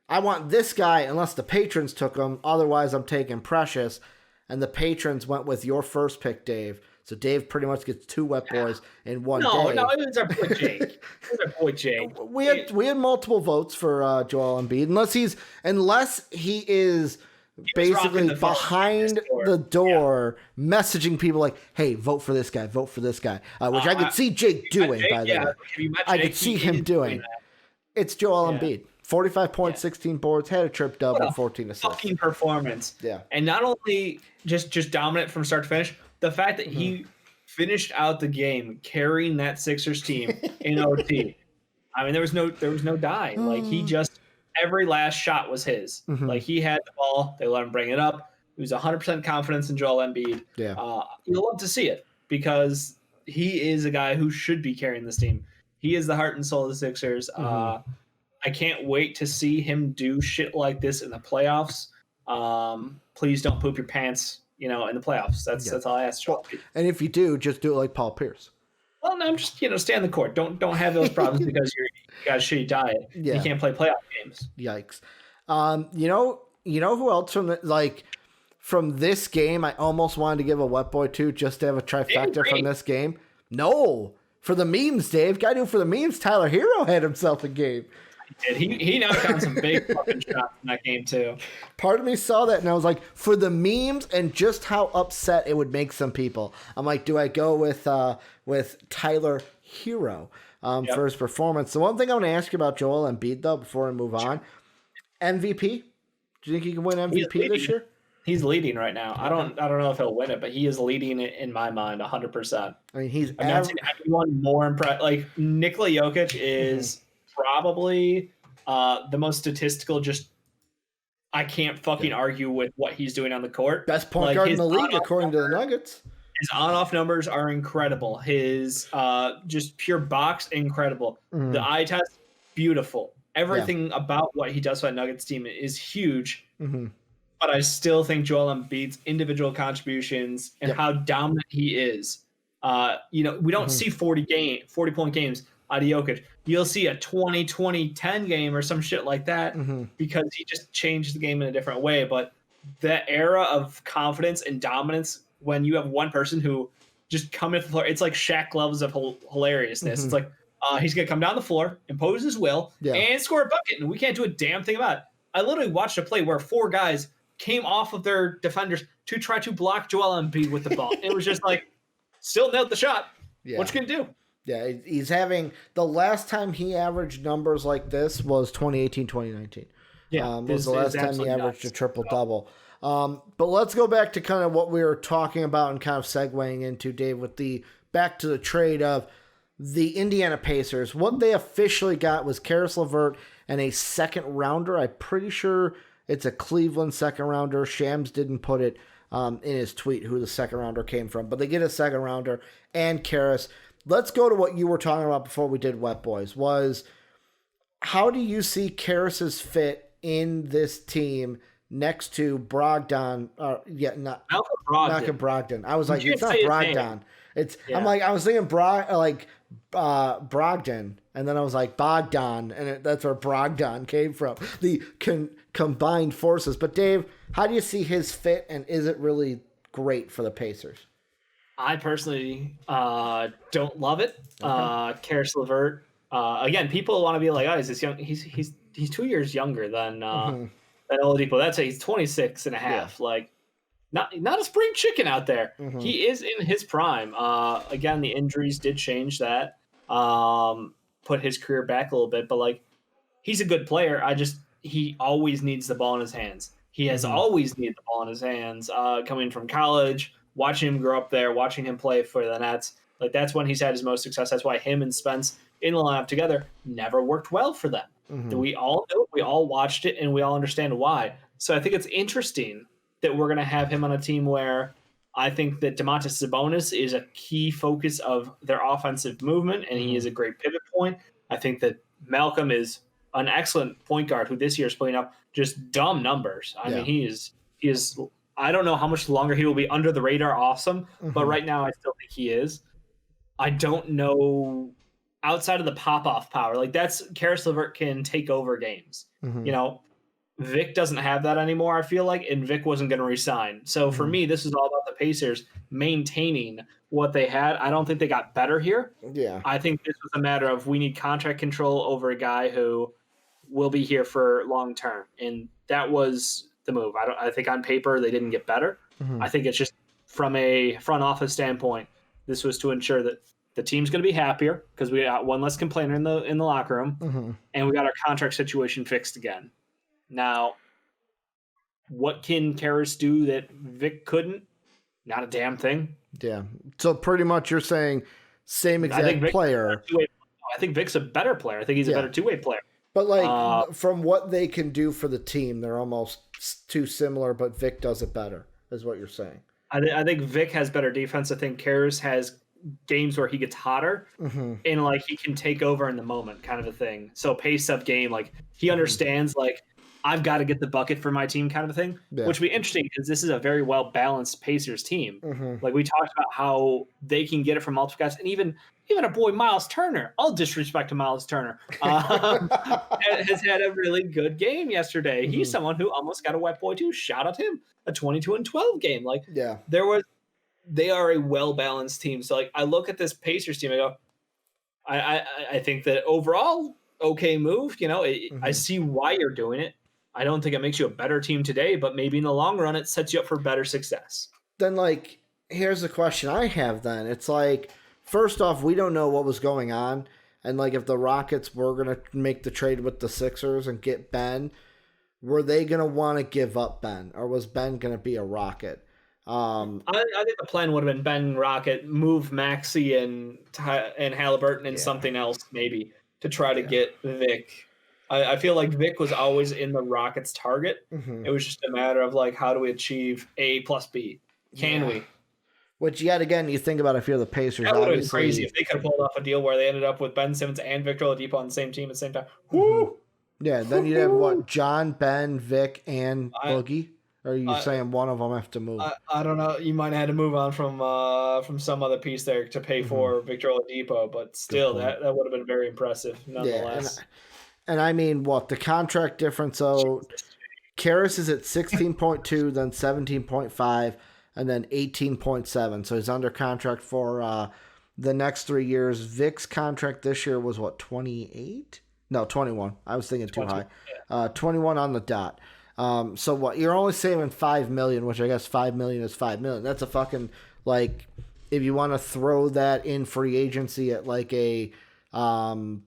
I want this guy unless the patrons took him. Otherwise, I'm taking Precious. And the patrons went with your first pick, Dave. So Dave pretty much gets 2 Wet Boys in one day. No, it was our boy Jake. We had multiple votes for Joel Embiid, unless he is basically behind the door messaging people like, hey, vote for this guy, which I could see Jake doing, by the way. I could see him doing. It's Joel Embiid. 45 points, 16 boards, had a trip double, 14 assists. Fucking performance. Yeah. And not only just dominant from start to finish, the fact that he finished out the game carrying that Sixers team in OT. I mean, there was no dying. Like, he just, every last shot was his. Mm-hmm. Like, he had the ball, they let him bring it up. He was 100% confidence in Joel Embiid. Yeah. You'll love to see it because he is a guy who should be carrying this team. He is the heart and soul of the Sixers. Mm-hmm. I can't wait to see him do shit like this in the playoffs. Please don't poop your pants, in the playoffs. That's all I ask. Well, and if you do, just do it like Paul Pierce. Well, no, I'm just stay on the court. Don't have those problems because you got a shitty diet. Yeah. You can't play playoff games. Yikes. You know who else from this game I almost wanted to give a wet boy to just to have a trifecta from this game? No. For the memes, Dave. Gotta do it for the memes. Tyler Hero had himself a game. He knocked down some big fucking shots in that game too. Part of me saw that and I was like, for the memes and just how upset it would make some people. I'm like, do I go with Tyler Hero for his performance? The one thing I want to ask you about Joel Embiid though, before we move on, MVP. Do you think he can win MVP this year? He's leading right now. I don't know if he'll win it, but he is leading it in my mind 100%. I mean, I've not seen anyone more impressed. Like Nikola Jokic is probably the most statistical. Just I can't fucking argue with what he's doing on the court. Best point guard in the league, according to the Nuggets. His on-off numbers are incredible. His just pure box, incredible. The eye test, beautiful. Everything about what he does for that Nuggets team is huge. But I still think Joel Embiid's individual contributions and how dominant he is. We don't see 40-point games out of Jokic. You'll see a 20-20-10 game or some shit like that because he just changed the game in a different way. But that era of confidence and dominance when you have one person who just come in the floor, it's like Shaq levels of hilariousness. It's like he's going to come down the floor, impose his will, and score a bucket, and we can't do a damn thing about it. I literally watched a play where 4 guys came off of their defenders to try to block Joel Embiid with the ball. It was just like, still nailed the shot. Yeah. What you gonna do? Yeah, he's having the last time he averaged numbers like this was 2018-2019. Yeah, was the last time he averaged a triple-double. But let's go back to kind of what we were talking about and kind of segueing into, Dave, with back to the trade of the Indiana Pacers. What they officially got was Caris LeVert and a second rounder. I'm pretty sure it's a Cleveland second rounder. Shams didn't put it in his tweet who the second rounder came from, but they get a second rounder and Caris. Let's go to what you were talking about before we did Wet Boys. Was how do you see Caris's fit in this team next to Brogdon? Malcolm Brogdon. I was like, it's not Brogdon. I was thinking Brogdon, and then I was like Bogdan, and that's where Brogdon came from. The combined forces. But Dave, how do you see his fit, and is it really great for the Pacers? I personally don't love it. Caris LeVert. Again, people want to be like, oh, he's this young. He's 2 years younger than Oladipo. That's it. He's 26 and a half. Yeah. Like, not a spring chicken out there. He is in his prime. Again, the injuries did change that. Put his career back a little bit, but like, he's a good player. He always needs the ball in his hands. He has always needed the ball in his hands. Coming from college, watching him grow up there, watching him play for the Nets, like that's when he's had his most success. That's why him and Spence in the lineup together never worked well for them. We all know it, we all watched it, and we all understand why. So I think it's interesting that we're going to have him on a team where I think that Domantas Sabonis is a key focus of their offensive movement, and he is a great pivot point. I think that Malcolm is an excellent point guard who this year is putting up just dumb numbers. I mean, he is. I don't know how much longer he will be under the radar awesome, but right now I still think he is. I don't know outside of the pop-off power. Like that's Caris LeVert can take over games. Vic doesn't have that anymore, I feel like, and Vic wasn't going to resign. So for me, this is all about the Pacers maintaining what they had. I don't think they got better here. Yeah. I think this was a matter of we need contract control over a guy who will be here for long term. And that was the move. I think on paper they didn't get better. I think it's just from a front office standpoint, this was to ensure that the team's going to be happier because we got one less complainer in the locker room, and we got our contract situation fixed again. Now, what can Caris do that Vic couldn't? Not a damn thing. Yeah. So pretty much you're saying same exact player. I think Vic's a better player. I think he's a better two-way player. But like from what they can do for the team, they're almost too similar, but Vic does it better, is what you're saying. I think Vic has better defense. I think Caris has games where he gets hotter and like he can take over in the moment kind of a thing. So pace up game, like he understands like I've got to get the bucket for my team kind of a thing, Yeah. which would be interesting because this is a very well-balanced Pacers team. Like we talked about how they can get it from multiple guys, and even a boy Miles Turner, all disrespect to Miles Turner, has had a really good game yesterday. He's someone who almost got a wet boy too. Shout out to him, a 22-12 game. Like they are a well-balanced team. So like I look at this Pacers team, I go, I think that overall, okay move. I see why you're doing it. I don't think it makes you a better team today, but maybe in the long run, it sets you up for better success. Then, like, here's the question I have then. It's like, first off, we don't know what was going on. And, like, if the Rockets were going to make the trade with the Sixers and get Ben, were they going to want to give up Ben? Or was Ben going to be a Rocket? I think the plan would have been Ben Rocket, move Maxey and Halliburton and something else maybe to try to get Vic. I feel like Vic was always in the Rockets' target. It was just a matter of like, how do we achieve A plus B? Can we? Which, yet again, you think about if you're the Pacers. That would have been crazy if they could have pulled off a deal where they ended up with Ben Simmons and Victor Oladipo on the same team at the same time. Woo! Yeah, then you'd have what? John, Ben, Vic, and Boogie? Or are you saying one of them have to move? I don't know. You might have had to move on from some other piece there to pay for Victor Oladipo, but still, that would have been very impressive nonetheless. Yeah, and I mean, what? The contract difference, so Caris is at 16.2, then 17.5, and then 18.7. So he's under contract for the next 3 years. Vic's contract this year was, what, 28? No, 21. I was thinking too high. Yeah. 21 on the dot. So what? You're only saving $5 million, which I guess $5 million is $5 million. That's a fucking, like, if you want to throw that in free agency at like a I don't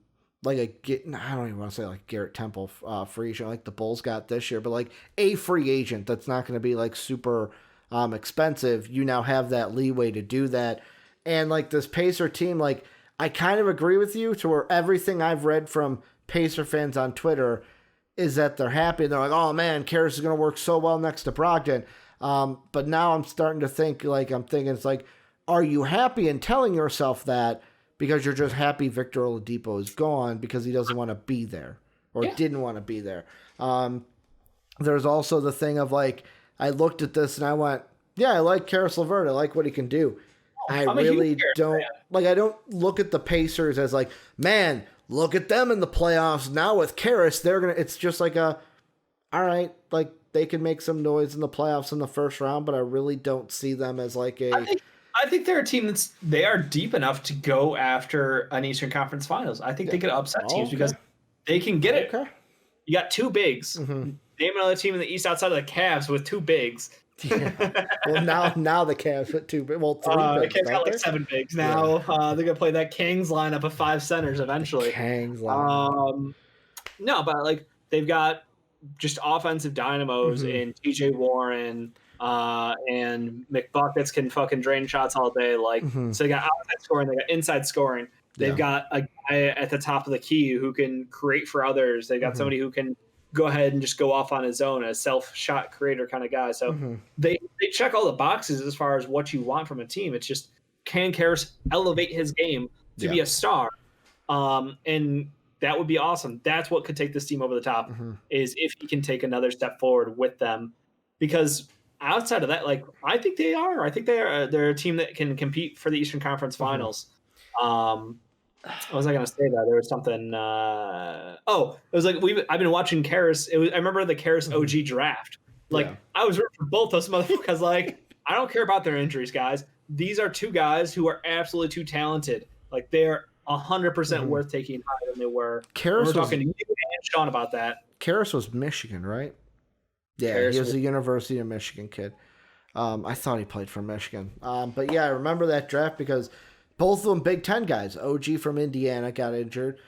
even want to say like Garrett Temple free agent like the Bulls got this year, but like a free agent that's not going to be like super expensive. You now have that leeway to do that. And like this Pacer team, like I kind of agree with you to where everything I've read from Pacer fans on Twitter is that they're happy. They're like, oh man, Caris is going to work so well next to Brogdon. But now I'm starting to think it's like, are you happy in telling yourself that because you're just happy Victor Oladipo is gone because he doesn't want to be there or didn't want to be there? There's also the thing of like, I looked at this and I went, yeah, I like Caris LeVert. I like what he can do. I really don't like, I don't look at the Pacers as like, man, look at them in the playoffs now with Caris. It's just like all right, like they can make some noise in the playoffs in the first round, but I really don't see them as like I think they're a team they are deep enough to go after an Eastern Conference Finals. I think they could upset teams because they can get it. Okay. You got two bigs. Name another team in the East outside of the Cavs with two bigs. Yeah. Well, now the Cavs with two bigs. Well, three bigs. The Cavs got like 7 bigs now. Yeah. They're gonna play that Kings lineup of 5 centers eventually. Kings lineup. No, but like they've got just offensive dynamos in TJ Warren. And McBuckets can fucking drain shots all day. So they got outside scoring, they got inside scoring. They've got a guy at the top of the key who can create for others. They've got somebody who can go ahead and just go off on his own, a self-shot creator kind of guy. So they check all the boxes as far as what you want from a team. It's just, can Caris elevate his game to be a star? And that would be awesome. That's what could take this team over the top, is if he can take another step forward with them. Because outside of that, like I think they are. I think they're a team that can compete for the Eastern Conference Finals. What was I going to say? That there was something. It was like I've been watching Caris. I remember the Caris OG draft. Like I was rooting for both those motherfuckers. Like I don't care about their injuries, guys. These are two guys who are absolutely too talented. Like they're 100% worth taking higher than they were. Caris we're talking to you and Sean about that. Caris was Michigan, right? Yeah, he was a University of Michigan kid. I thought he played for Michigan. But yeah, I remember that draft because both of them Big Ten guys. OG from Indiana got injured.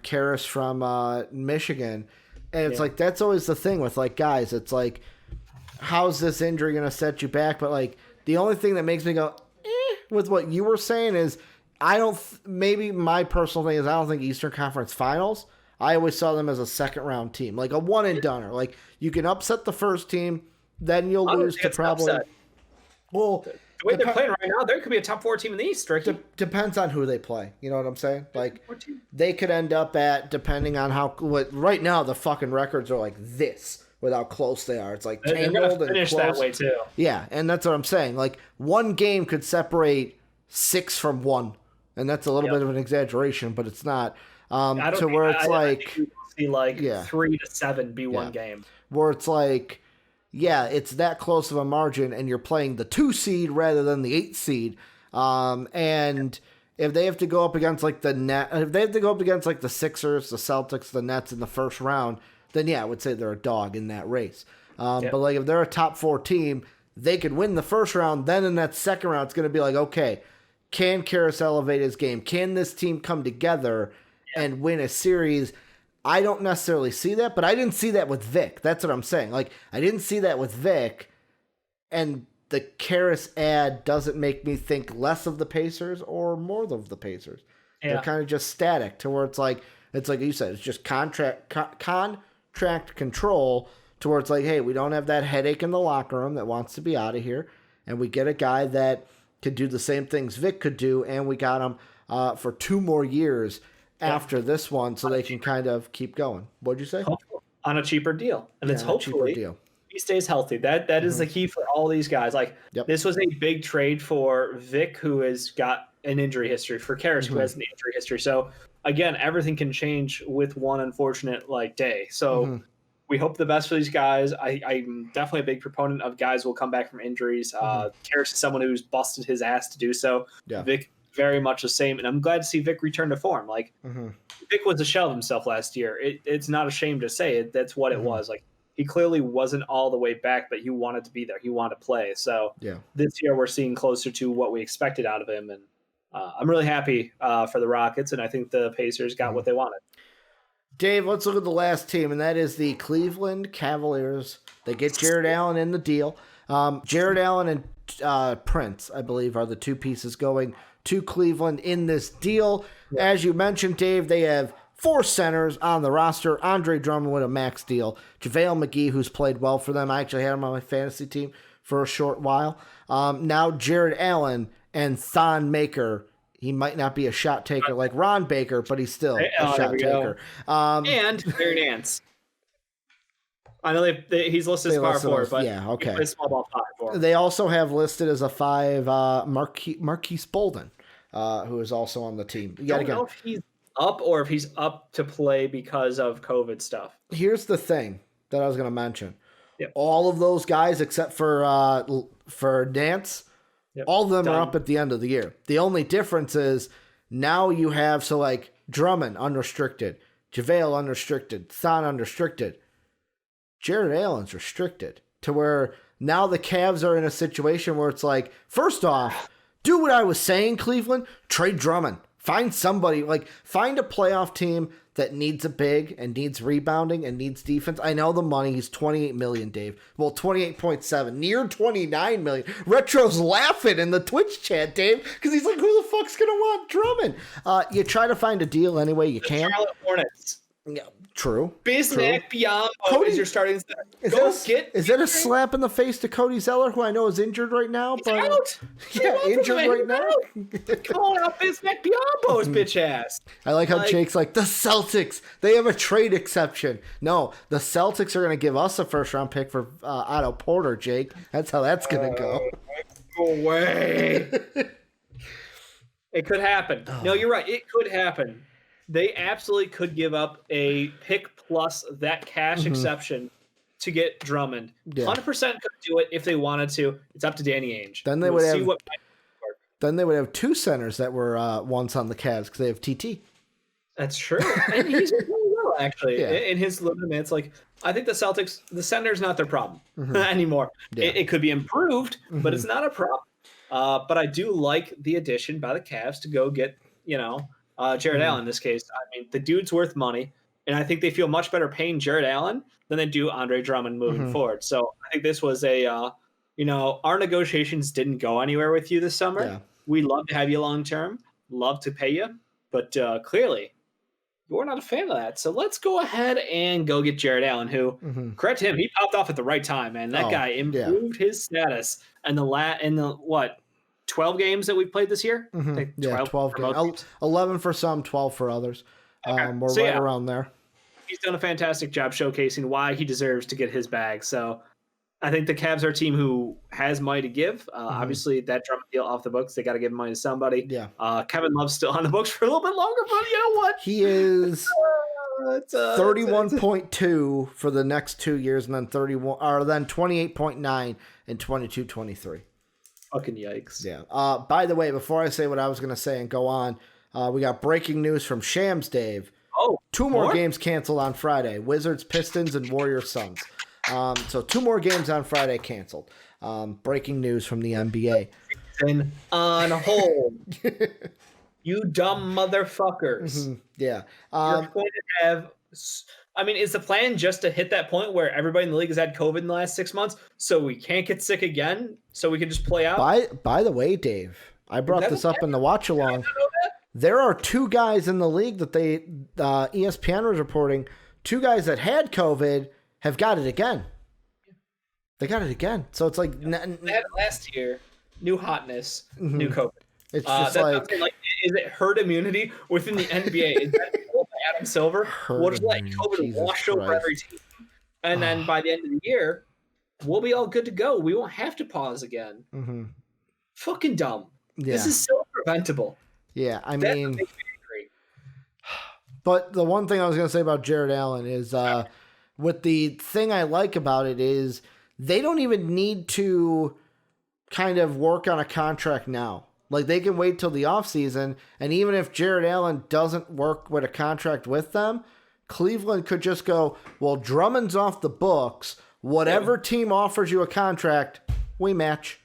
Caris from Michigan. And it's like, that's always the thing with like guys. It's like, how's this injury going to set you back? But like, the only thing that makes me go, with what you were saying is, maybe my personal thing is I don't think Eastern Conference Finals. I always saw them as a second round team, like a one and doneer. Like you can upset the first team, then you'll lose to probably. Well, the way they're playing right now, there could be a top 4 team in the East, Ricky. Depends on who they play. You know what I'm saying? Like, they could end up at, depending on right now, the fucking records are like this with how close they are. It's like tangled and finish close. That way too. Yeah, and that's what I'm saying. Like, one game could separate 6 from 1, and that's a little bit of an exaggeration, but it's not. To where it's like, see like 3 to 7 be one game. Where it's like, yeah, it's that close of a margin, and you're playing the 2 seed rather than the 8 seed. And if they have to go up against like if they have to go up against like the Sixers, the Celtics, the Nets in the first round, then yeah, I would say they're a dog in that race. But like if they're a top 4 team, they could win the first round. Then in that second round, it's going to be like, okay, can Caris elevate his game? Can this team come together and win a series? I don't necessarily see that, but I didn't see that with Vic. That's what I'm saying. Like, I didn't see that with Vic, and the Caris ad doesn't make me think less of the Pacers or more of the Pacers. Yeah. They're kind of just static to where it's like you said, it's just contract control to where it's like, hey, we don't have that headache in the locker room that wants to be out of here, and we get a guy that could do the same things Vic could do, and we got him for 2 more years after this one, so they can kind of keep going. What'd you say? On a cheaper deal. And it's hopefully he stays healthy. That is the key for all these guys. Like, this was a big trade for Vic, who has got an injury history, for Caris, who has an injury history. So, again, everything can change with one unfortunate day. So we hope the best for these guys. I'm definitely a big proponent of guys who will come back from injuries. Caris is someone who's busted his ass to do so. Yeah. Vic, very much the same, and I'm glad to see Vic return to form. Like, Vic was a shell of himself last year. It's not a shame to say it. That's what it was. Like, he clearly wasn't all the way back, but he wanted to be there. He wanted to play. So this year we're seeing closer to what we expected out of him, and I'm really happy for the Rockets, and I think the Pacers got what they wanted. Dave, let's look at the last team, and that is the Cleveland Cavaliers. They get Jarrett Allen in the deal. Jarrett Allen and Prince, I believe, are the 2 pieces going to Cleveland in this deal. As you mentioned, Dave, they have 4 centers on the roster. Andre Drummond with a max deal. JaVale McGee, who's played well for them. I actually had him on my fantasy team for a short while. Now Jarrett Allen and Thon Maker. He might not be a shot taker like Ron Baker, but he's still a shot taker. And Larry Nance. I know he's listed as power forward, but he plays small ball 5 for him. They also have listed as a 5 Marquise Bolden, who is also on the team. I don't know if he's up or if he's up to play because of COVID stuff. Here's the thing that I was going to mention. All of those guys, except for Nance, all of them are up at the end of the year. The only difference is now you have, Drummond unrestricted, JaVale unrestricted, Thon unrestricted. Jarrett Allen's restricted to where now the Cavs are in a situation where it's like, first off, do what I was saying, Cleveland, trade Drummond. Find somebody, find a playoff team that needs a big and needs rebounding and needs defense. I know the money, he's $28 million, Dave. Well, 28.7, near $29 million. Retro's laughing in the Twitch chat, Dave, because he's like, who the fuck's going to want Drummond? You try to find a deal any way you can. Charlotte Hornets. Yeah, true. Bismack Biyombo is your starting center. Is that a slap in the face to Cody Zeller, who I know is injured right now? Injured right now. Calling out Bismack Biyombo's bitch ass. I like how Jake's like, the Celtics, they have a trade exception. No, the Celtics are going to give us a first-round pick for Otto Porter, Jake. That's how that's going to go. Go away. It could happen. No, you're right. It could happen. They absolutely could give up a pick plus that cash exception to get Drummond. 100% could do it if they wanted to. It's up to Danny Ainge. Then they would have 2 centers that were once on the Cavs because they have TT. That's true. And he's doing well, actually, in his limited minutes. I think the Celtics, the center's not their problem anymore. Yeah. It could be improved, but it's not a problem. But I do like the addition by the Cavs to go get, Jarrett Allen in this case. I mean, the dude's worth money, and I think they feel much better paying Jarrett Allen than they do Andre Drummond moving forward. So I think this was our negotiations didn't go anywhere with you this summer. Yeah. We love to have you long term, love to pay you, but clearly you're not a fan of that. So let's go ahead and go get Jarrett Allen, who, correct him, he popped off at the right time, man. That guy improved his status. And the 12 games that we've played this year. Mm-hmm. I think 12 games. 11 for some, 12 for others. Okay. We're right around there. He's done a fantastic job showcasing why he deserves to get his bag. So I think the Cavs are a team who has money to give. Obviously, that Drummond deal off the books, they got to give money to somebody. Yeah. Kevin Love's still on the books for a little bit longer, but you know what? He is 31.2 for the next 2 years, and then 28.9 and 22-23. Fucking yikes. Yeah. By the way, before I say what I was going to say and go on, we got breaking news from Shams Dave. Oh, 2 more games canceled on Friday. Wizards, Pistons, and Warriors, Suns. So 2 more games on Friday canceled. Breaking news from the NBA. And on hold. You dumb motherfuckers. Mm-hmm. Yeah. You're going to have... I mean, is the plan just to hit that point where everybody in the league has had COVID in the last 6 months so we can't get sick again so we can just play out? By the way, Dave, I brought this up in the watch-along. There are 2 guys in the league that ESPN was reporting, 2 guys that had COVID have got it again. They got it again. So it's like... They had it last year. New hotness. Mm-hmm. New COVID. It's just like... Is it herd immunity within the NBA? Is that by Adam Silver? We'll just let COVID wash over every team. And then by the end of the year, we'll be all good to go. We won't have to pause again. Mm-hmm. Fucking dumb. Yeah. This is so preventable. Yeah, I mean... But the one thing I was going to say about Jarrett Allen is what the thing I like about it is they don't even need to kind of work on a contract now. Like, they can wait till the offseason, and even if Jarrett Allen doesn't work with a contract with them, Cleveland could just go, well, Drummond's off the books. Whatever team offers you a contract, we match.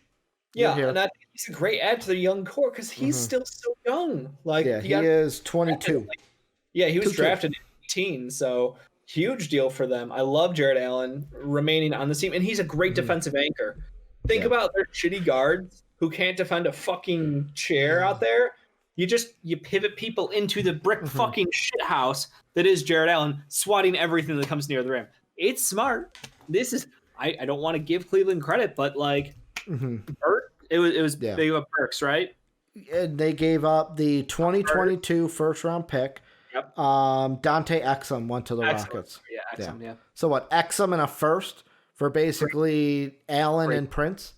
Yeah, and I think he's a great add to the young core because he's still so young. Like, he is 22. He was drafted in 18, so huge deal for them. I love Jarrett Allen remaining on the team, and he's a great defensive anchor. Think about their shitty guards who can't defend a fucking chair out there. You pivot people into the brick fucking shit house that is Jarrett Allen, swatting everything that comes near the rim. It's smart. This is I don't want to give Cleveland credit, but like Bert, it was big of a perks, right? And they gave up the 2022 first round pick. Yep. Dante Exum went to the Rockets. Yeah, Exum, yeah. So what, Exum and a first for basically Allen and Prince?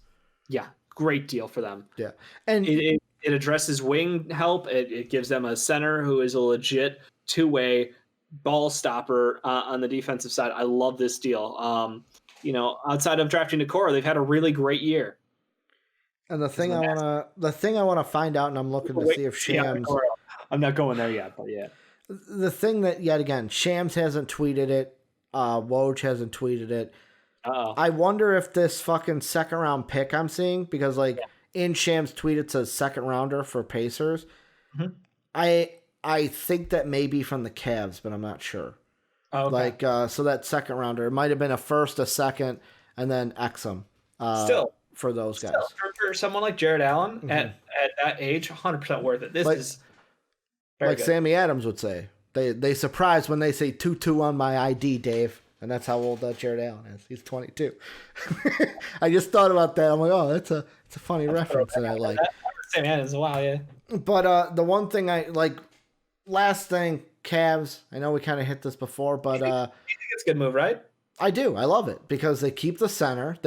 Yeah, great deal for them. Yeah. And it addresses wing help. It gives them a center who is a legit 2-way ball stopper on the defensive side. I love this deal. Outside of drafting Okoro, they've had a really great year. And the thing I want to find out, and I'm looking to see if Shams. I'm not going there yet, but yeah. The thing that, yet again, Shams hasn't tweeted it. Woj hasn't tweeted it. Uh-oh. I wonder if this fucking second round pick I'm seeing, because in Shams' tweet it says second rounder for Pacers. Mm-hmm. I think that may be from the Cavs, but I'm not sure. Oh, okay. So that second rounder, it might have been a first, a second, and then Exum. Still. For those guys. For someone like Jarrett Allen at that age, 100% worth it. This is very good. Sammy Adams would say. They surprised when they say 22 on my ID, Dave. And that's how old Jarrett Allen is. He's 22. I just thought about that. I'm like, oh, it's a funny reference that I like. Sammy Adams, wow, yeah. But the one thing I like, last thing, Cavs. I know we kind of hit this before, but you think it's a good move, right? I do. I love it because they keep the center.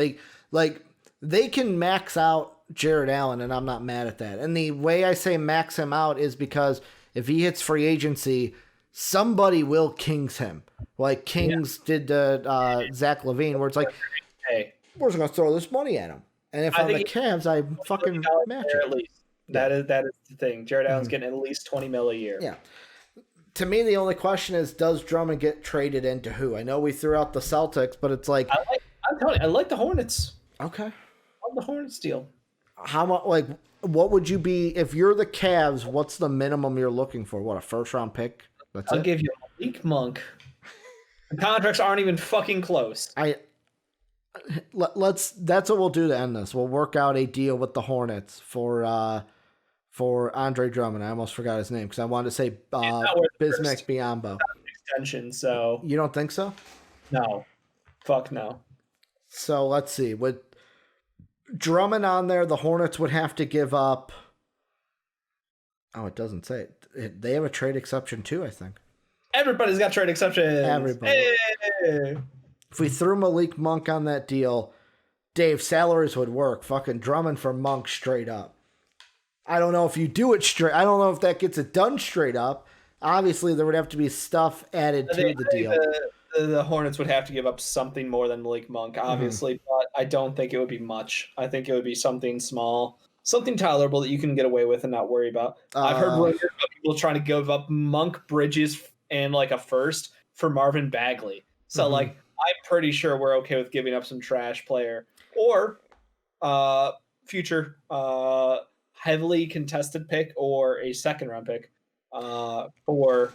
They can max out Jarrett Allen, and I'm not mad at that. And the way I say max him out is because if he hits free agency, somebody will Kings him. Like Kings did to Zach LaVine, where it's like, hey, we're just going to throw this money at him. And if I'm the Cavs, I fucking match it. At least. That is the thing. Jarrett Allen's getting at least $20 million a year. Yeah. To me, the only question is, does Drummond get traded into who? I know we threw out the Celtics, but it's like... I'm telling you, I like the Hornets. Okay. The Hornets deal. How much? What would you be if you're the Cavs? What's the minimum you're looking for? What, a first round pick? I'll give you a Malik Monk. The contracts aren't even fucking close. Let's. That's what we'll do to end this. We'll work out a deal with the Hornets for Andre Drummond. I almost forgot his name because I wanted to say Bismack Biyombo. Extension. So you don't think so? No. Fuck no. So let's see. Drummond on there, the Hornets would have to give up. Oh, it doesn't say it. They have a trade exception too, I think. Everybody's got trade exceptions. Everybody. Hey! If we threw Malik Monk on that deal, Dave, salaries would work. Fucking Drummond for Monk straight up. I don't know if you do it straight. I don't know if that gets it done straight up. Obviously, there would have to be stuff added to the deal. The Hornets would have to give up something more than Malik Monk, obviously, but I don't think it would be much. I think it would be something small, something tolerable that you can get away with and not worry about. I've heard rumors about people trying to give up Monk, Bridges, and like a first for Marvin Bagley. So like, I'm pretty sure we're okay with giving up some trash player or future heavily contested pick or a second round pick for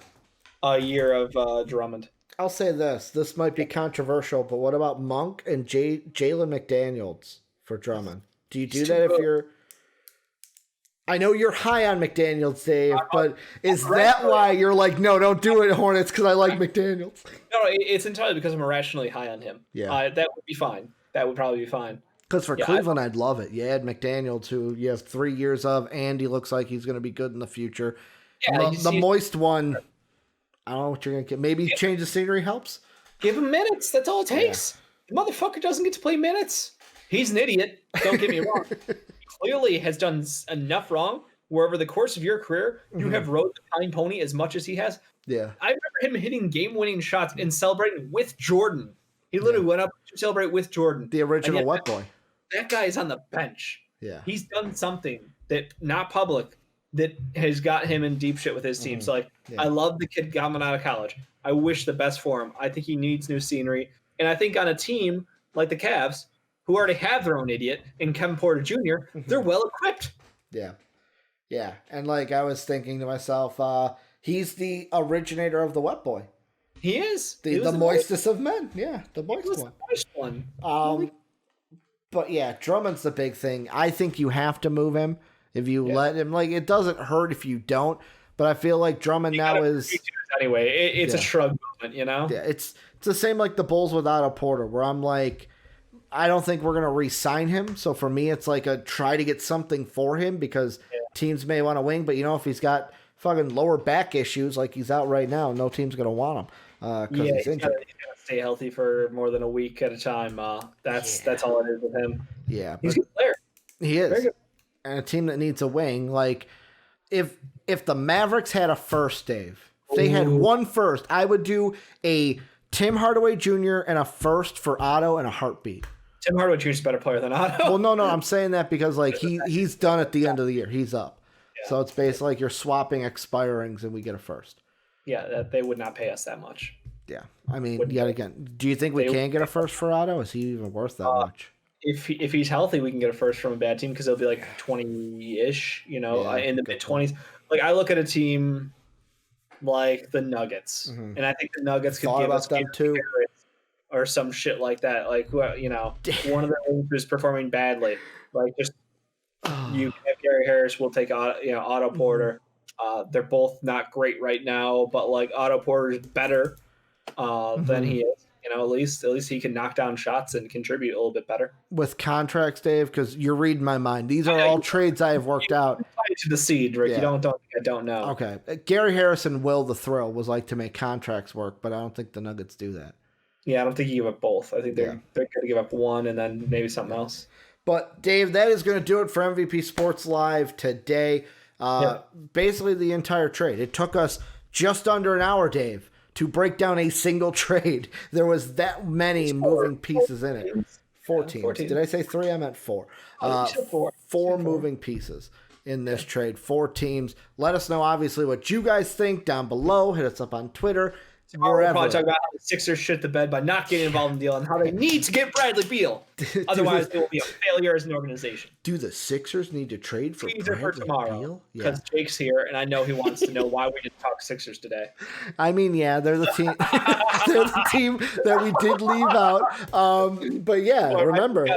a year of Drummond. I'll say this. This might be controversial, but what about Monk and Jalen McDaniels for Drummond? Do you do that if you're... I know you're high on McDaniels, Dave, but is that why you're like, no, don't do it, Hornets, because I like McDaniels? No, it's entirely because I'm irrationally high on him. Yeah. That would be fine. That would probably be fine. Because for Cleveland, I'd love it. You add McDaniels, who you have 3 years of, and he looks like he's going to be good in the future. Yeah, the moist one... I don't know what you're going to get. Maybe change the scenery helps? Give him minutes. That's all it takes. Yeah. The motherfucker doesn't get to play minutes. He's an idiot. Don't get me wrong. He clearly has done enough wrong where over the course of your career, you have rode the pine pony as much as he has. Yeah. I remember him hitting game-winning shots and celebrating with Jordan. He literally went up to celebrate with Jordan. The original wet boy. That guy is on the bench. Yeah. He's done something that not public that has got him in deep shit with his team. So, like, I love the kid coming out of college. I wish the best for him. I think he needs new scenery. And I think on a team like the Cavs, who already have their own idiot in Kevin Porter Jr., they're well-equipped. Yeah. Yeah. And, like, I was thinking to myself, he's the originator of the wet boy. He is. The moistest of men. Yeah, the moist one. The moist one. But, yeah, Drummond's the big thing. I think you have to move him. If you let him, like, it doesn't hurt if you don't, but I feel like Drummond now is... Anyway, it's a shrug moment, you know? Yeah, it's the same like the Bulls without a Porter, where I'm like, I don't think we're going to re-sign him, so for me it's like a try to get something for him, because teams may want to wing, but, you know, if he's got fucking lower back issues like he's out right now, no team's going to want him because he's injured. He's got to stay healthy for more than a week at a time. That's all it is with him. Yeah. He's a good player. He is. Very good. And a team that needs a wing, like if the Mavericks had a first, Dave, if they had one first, I would do a Tim Hardaway Jr. and a first for Otto and a heartbeat. Tim Hardaway Jr. is a better player than Otto. Well, no, I'm saying that because like he's done at the end of the year. He's up. Yeah. So it's basically like you're swapping expirings and we get a first. Yeah, they would not pay us that much. Yeah. I mean, yet again, do you think we can get a first for Otto? Is he even worth that much? If he's healthy, we can get a first from a bad team because they'll be like 20-ish, you know, in the mid-20s. Like, I look at a team like the Nuggets, and I think the Nuggets could give us them too, or some shit like that. Like, you know, one of them who's performing badly. Like, just you have Gary Harris, we'll take Otto Porter. They're both not great right now, but like Otto Porter is better than he is. You know, at least he can knock down shots and contribute a little bit better. With contracts, Dave, because you're reading my mind. These are all trades I have worked out. To the seed, Rick. Yeah. You I don't know. Okay. Gary Harrison, Will the Thrill, was like to make contracts work, but I don't think the Nuggets do that. Yeah, I don't think you give up both. I think they're going to give up one and then maybe something else. But, Dave, that is going to do it for MVP Sports Live today. Basically the entire trade. It took us just under an hour, Dave, to break down a single trade. There was that many moving pieces in it. 14. Did I say 3? I meant 4. Four moving pieces in this trade. 4 teams. Let us know, obviously, what you guys think down below. Hit us up on Twitter. We'll probably talk about how the Sixers shit the bed by not getting involved in the deal and how they need to get Bradley Beal. Otherwise, they will be a failure as an organization. Do the Sixers need to trade for Bradley for tomorrow? Because Jake's here, and I know he wants to know why we didn't talk Sixers today. I mean, yeah, they're the team. They're the team that we did leave out. But yeah, remember,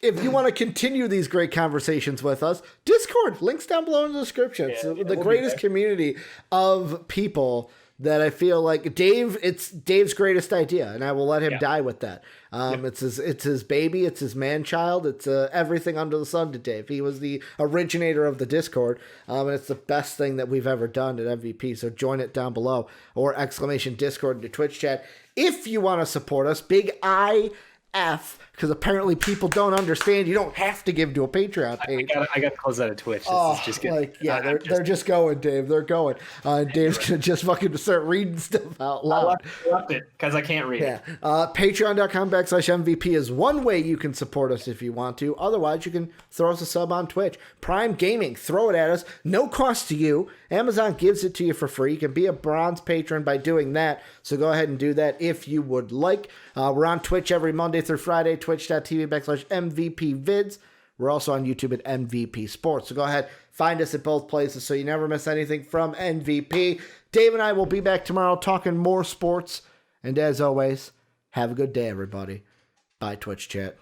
if you want to continue these great conversations with us, Discord, links down below in the description. It's the greatest community of people that I feel like it's Dave's greatest idea, and I will let him die with that. It's his baby, it's his man-child, it's everything under the sun to Dave. He was the originator of the Discord, and it's the best thing that we've ever done at MVP. So join it down below, or !Discord in your Twitch chat if you want to support us. Big IF, because apparently people don't understand. You don't have to give to a Patreon page. I got to close out of Twitch. This is just getting, they're just going, Dave. They're going. Dave's gonna just fucking start reading stuff out loud. I left it because I can't read it. Patreon.com/MVP is one way you can support us if you want to. Otherwise, you can throw us a sub on Twitch. Prime Gaming, throw it at us. No cost to you. Amazon gives it to you for free. You can be a bronze patron by doing that. So go ahead and do that if you would like. We're on Twitch every Monday through Friday. Twitch.tv/MVP vids. We're also on YouTube at MVP Sports. So go ahead, find us at both places so you never miss anything from MVP. Dave and I will be back tomorrow talking more sports. And as always, have a good day, everybody. Bye, Twitch chat.